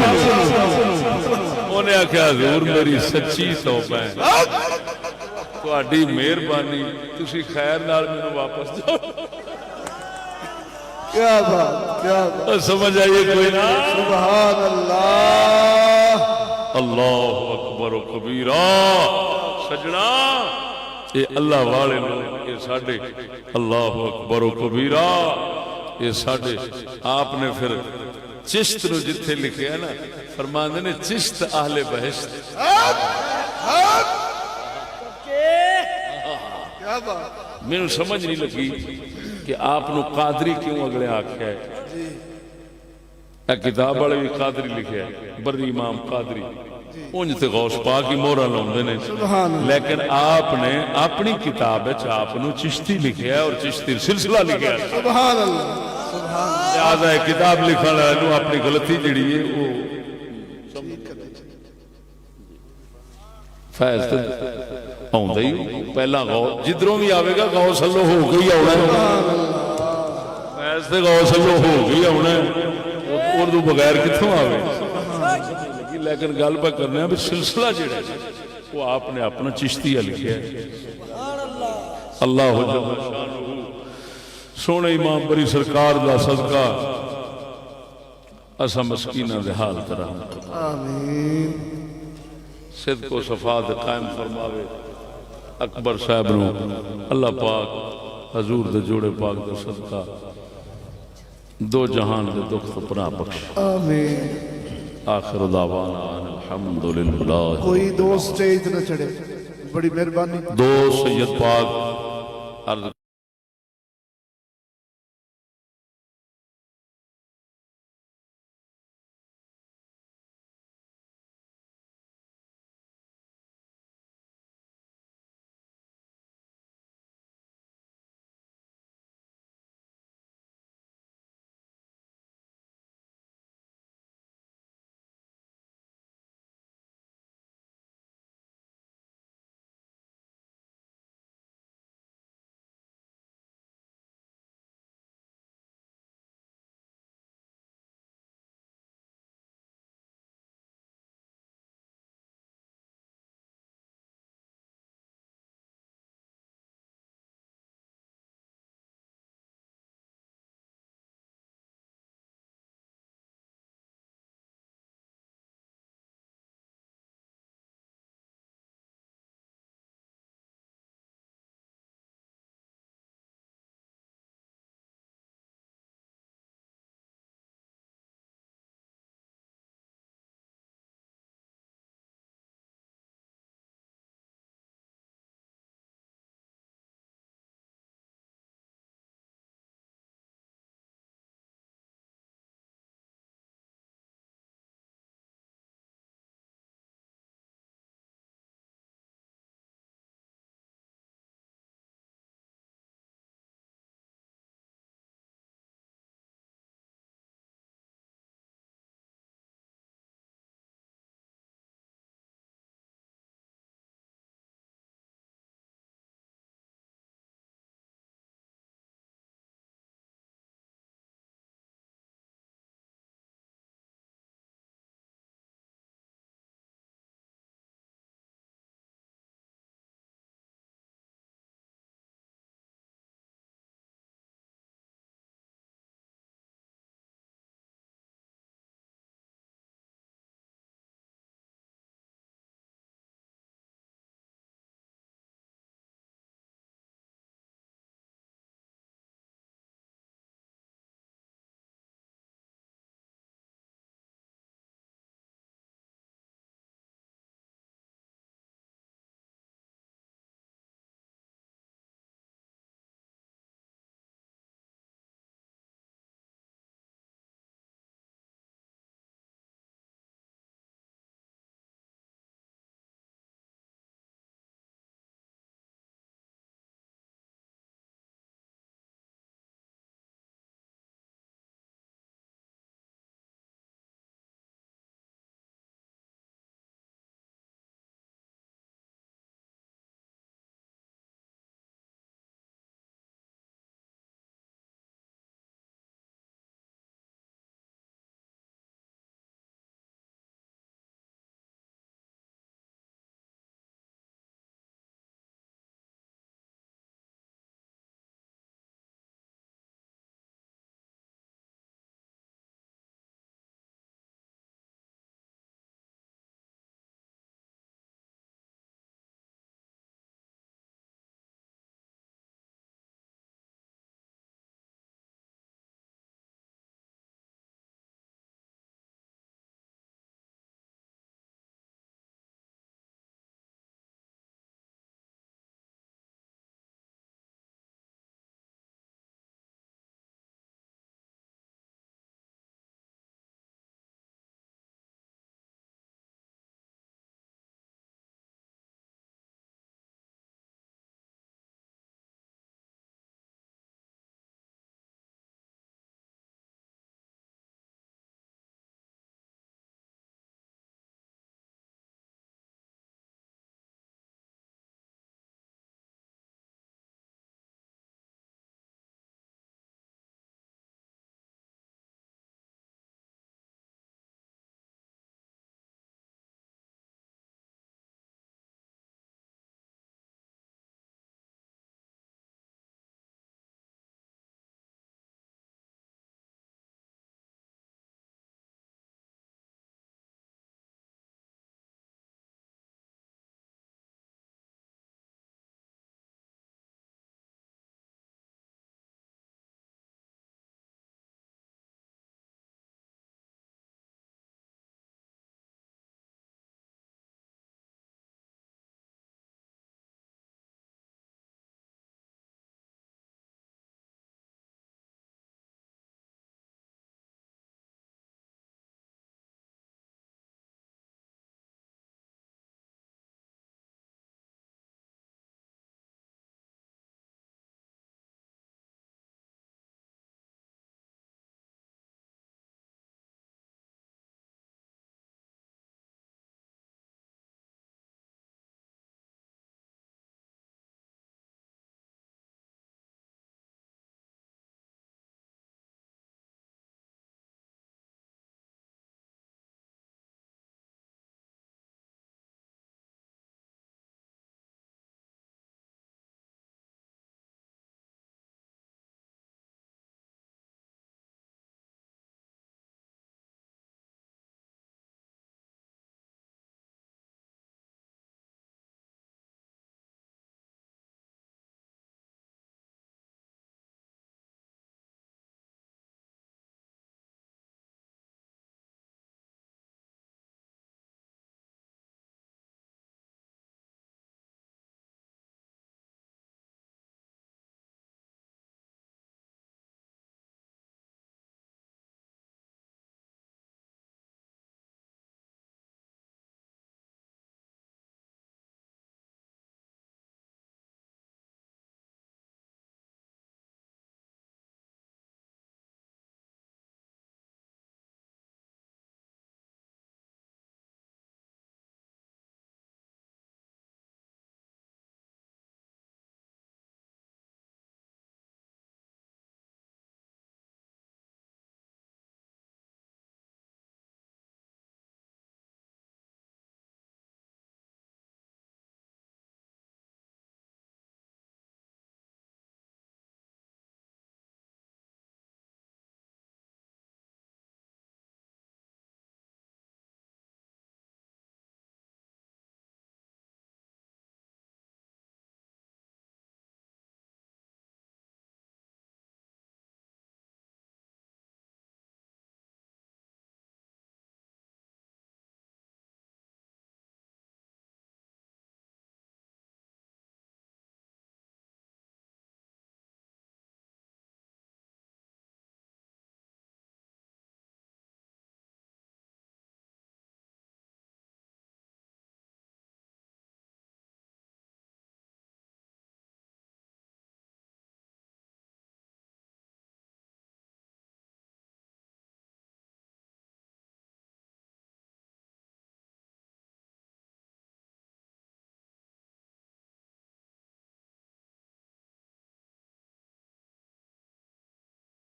انہیں آخیا حضور میری سچی توبہ ہے تہاڈی مہربانی تسی خیر نال مینوں واپس جاؤ کیا بات کیا بات سمجھ آئیے کوئی نہ سبحان اللہ اللہ اکبر و کبیرہ سجنا یہ اللہ والے لوگ یہ ساڈے اللہ اکبر و کبیرہ یہ ساڈے آپ نے پھر چشت نو جتھے لکھے ہے نا فرماندے نے چشت اہل بہشت کیا بات مینوں سمجھ نہیں لگی کہ آپ نو قادری کیوں اگلے آکھیا ہے اے کتاب والے بھی قادری لکھیا ہے بری امام قادری انج تے غوث پاک کی مہراں لاوندے نے لیکن آپ نے اپنی کتاب وچ آپ نو چشتی لکھیا ہے اور چشتی سلسلہ لکھیا ہے سبحان اللہ سبحان لہذا ہے کتاب لکھن والے نو اپنی غلطی جڑی ہے وہ فیض تے آوندا ہی پہلا غوث جدروں بھی آوے گا غوث اللہ ہو گئی آونا ہے فیض تے غوث اللہ ہو گئی آونا ہے اردو بغیر کتھوں آوے لیکن گل پہ کرنے ہیں بھی سلسلہ جڑا ہے وہ آپ نے اپنا چشتیہ لکھیا ہے اللہ جل شانہ سونے امام بری سرکار دا صدقہ اسا مسکینہ دے حال طرح آمین صدق و صفات قائم فرماوے اکبر صاحب نو اللہ پاک حضور دے جوڑے پاک دے صدقہ دو جہان دے دکھ پناہ بخش آمین آخر دعوانا الحمدللہ کوئی دو سٹیج نہ چڑھے بڑی مہربانی دو سید پاک عرض